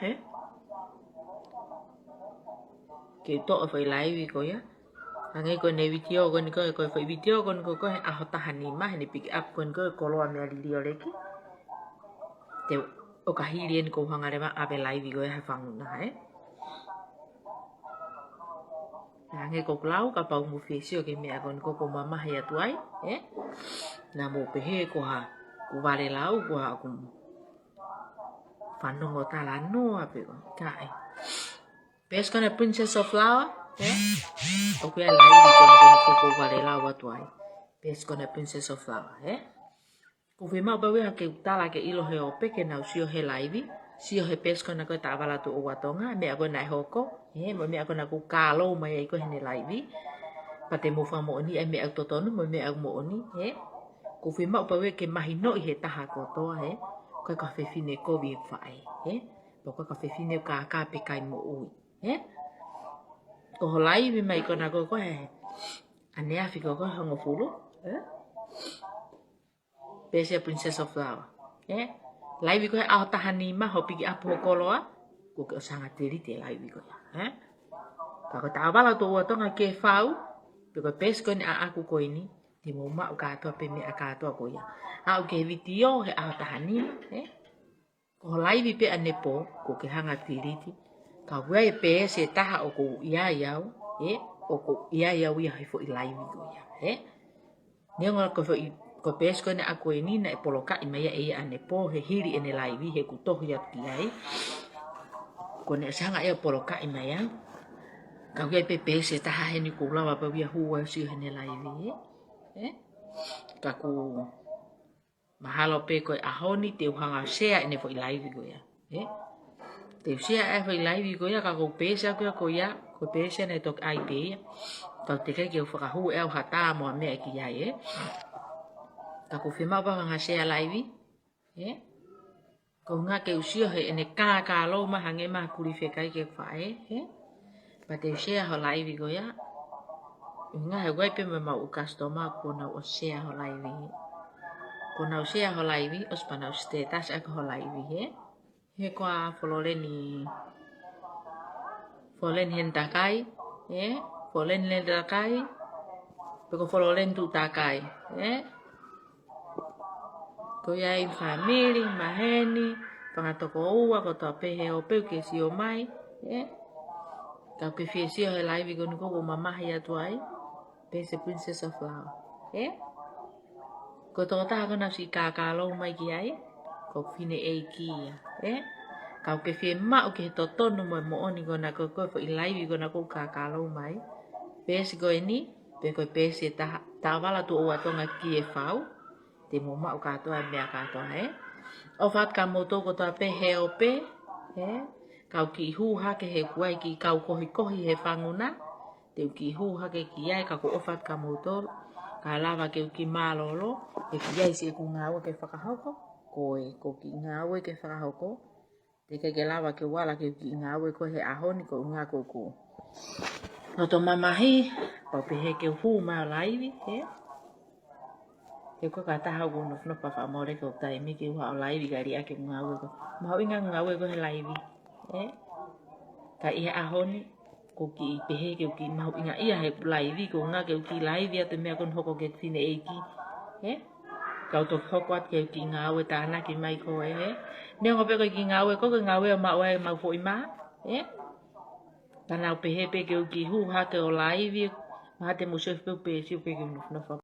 Ke to o live ko ya Angai ko ne video ko ni ko video ko he ahota hanima ni pick up ko lo ame ali leki te o kahilien ko hanga rema abe live ko ha fanguna Angai ko klau ka pau mu fesio ke me ko mama ya tuai na mo pehe ko ha ku vale lau ko ha ku fanongo talano ape ko kai Pes kana Princess of Flower, O kuya live ko wale lawa tuai. Pes kana Princess of Flower, Ko fema bawe ke utala ke ilo he ope ke na usio he live. Sio he pes kana ko tawala tu o watonga me ako na hoko, mo me ako na ku kalo mai ko he live. Pate mo fa mo ni me ako totonu mo me ako mo ni, Ko fema bawe ke mahino he taha ko toa, Ko ka fe fine ko vi fai, Ko ka fe fine ka pe kai mo ui. Ko holai mi mai ko na ko he ane afi ko hango fulu Pese Princess of Flower live ko au tahani ma hopi apo koloa ko ke sangat diri te live ko ya ka ko tawala to to ngake fau ko pes ko ni aku ko ini di mo ma ka to pe me ka to ko ya au ke video he au tahani ko live pe anepo ko ke hanga diri Ka wai pe se taha o ko ia iau, o ko ia wi hai fo i live ko ia ne ngol ko fo i ko pes ko ne aku ini na poloka i mai e ane po he hiri ene live he ku to ya ki ai ko ne sanga e poloka i mai ka ge pe pes ta ha ni ku la wa pa wi hu wa si ene live ka ku mahalo pe ko ahoni te uhanga share ene fo i live ko ia te share e fo i live ko ia ka ko pes ko ia ko pes ne tok ai pe ka te ke fo ka hu e hata mo me ki ai ka ko fema ba nga share live ko nga ke usio he ene ka lo ma hange ma kuri fe kai ke fae ba te share ho live go ya nga he wai pe ma u customer ko na o share ho live ko na o share ho live os pa na status ak ho live he ko a follow len hen takai follow len takai pe ko follow len tu takai ko ia i family maheni pangatoko ua ko to pe he o pe ke si o mai ka ke fi si o he live ko ni ko mama ya tuai pe se princess of flower ko to ta ko na si ka lo mai ki ai ko fine e ki ka ke fi ma o ke to to no mo oni ko na ko fo i live ko na ko ka lo mai pe si ko ini pe ko pe se ta wala tu o atonga ki e fau te mo ma o katoa mea katoa o fat ka moto ko ta pe he o pe kau ki hu ha ke he kuai ki kau kohi he whanguna te ki hu ha ke ki ai ka ko o fat ka moto ka lava ke ki malolo e ki ai se ku ngau ke whakahoko ko ki ngau ke whakahoko te ke lava ke wala ke ki ngau ko he ahoni ko ngā ko no to mamahi pa pe he ke hu ma laivi ke ko kata ha go no pa fa more ko tai mi ke wa live gari ake ngawe ko ma winga ngawe ko he live ka ia ahoni ko ki pe he ke ki ma winga ia he live ko nga ke ki live ya te me kon hoko ke fine e ki ka to hoko at ke ki ngawe ta na ki mai ko ne ngo pe ko ki ngawe ko ngawe ma fo ima ta na pe he pe ke ki hu ha ke o live ma te mo se pe si pe ke no fa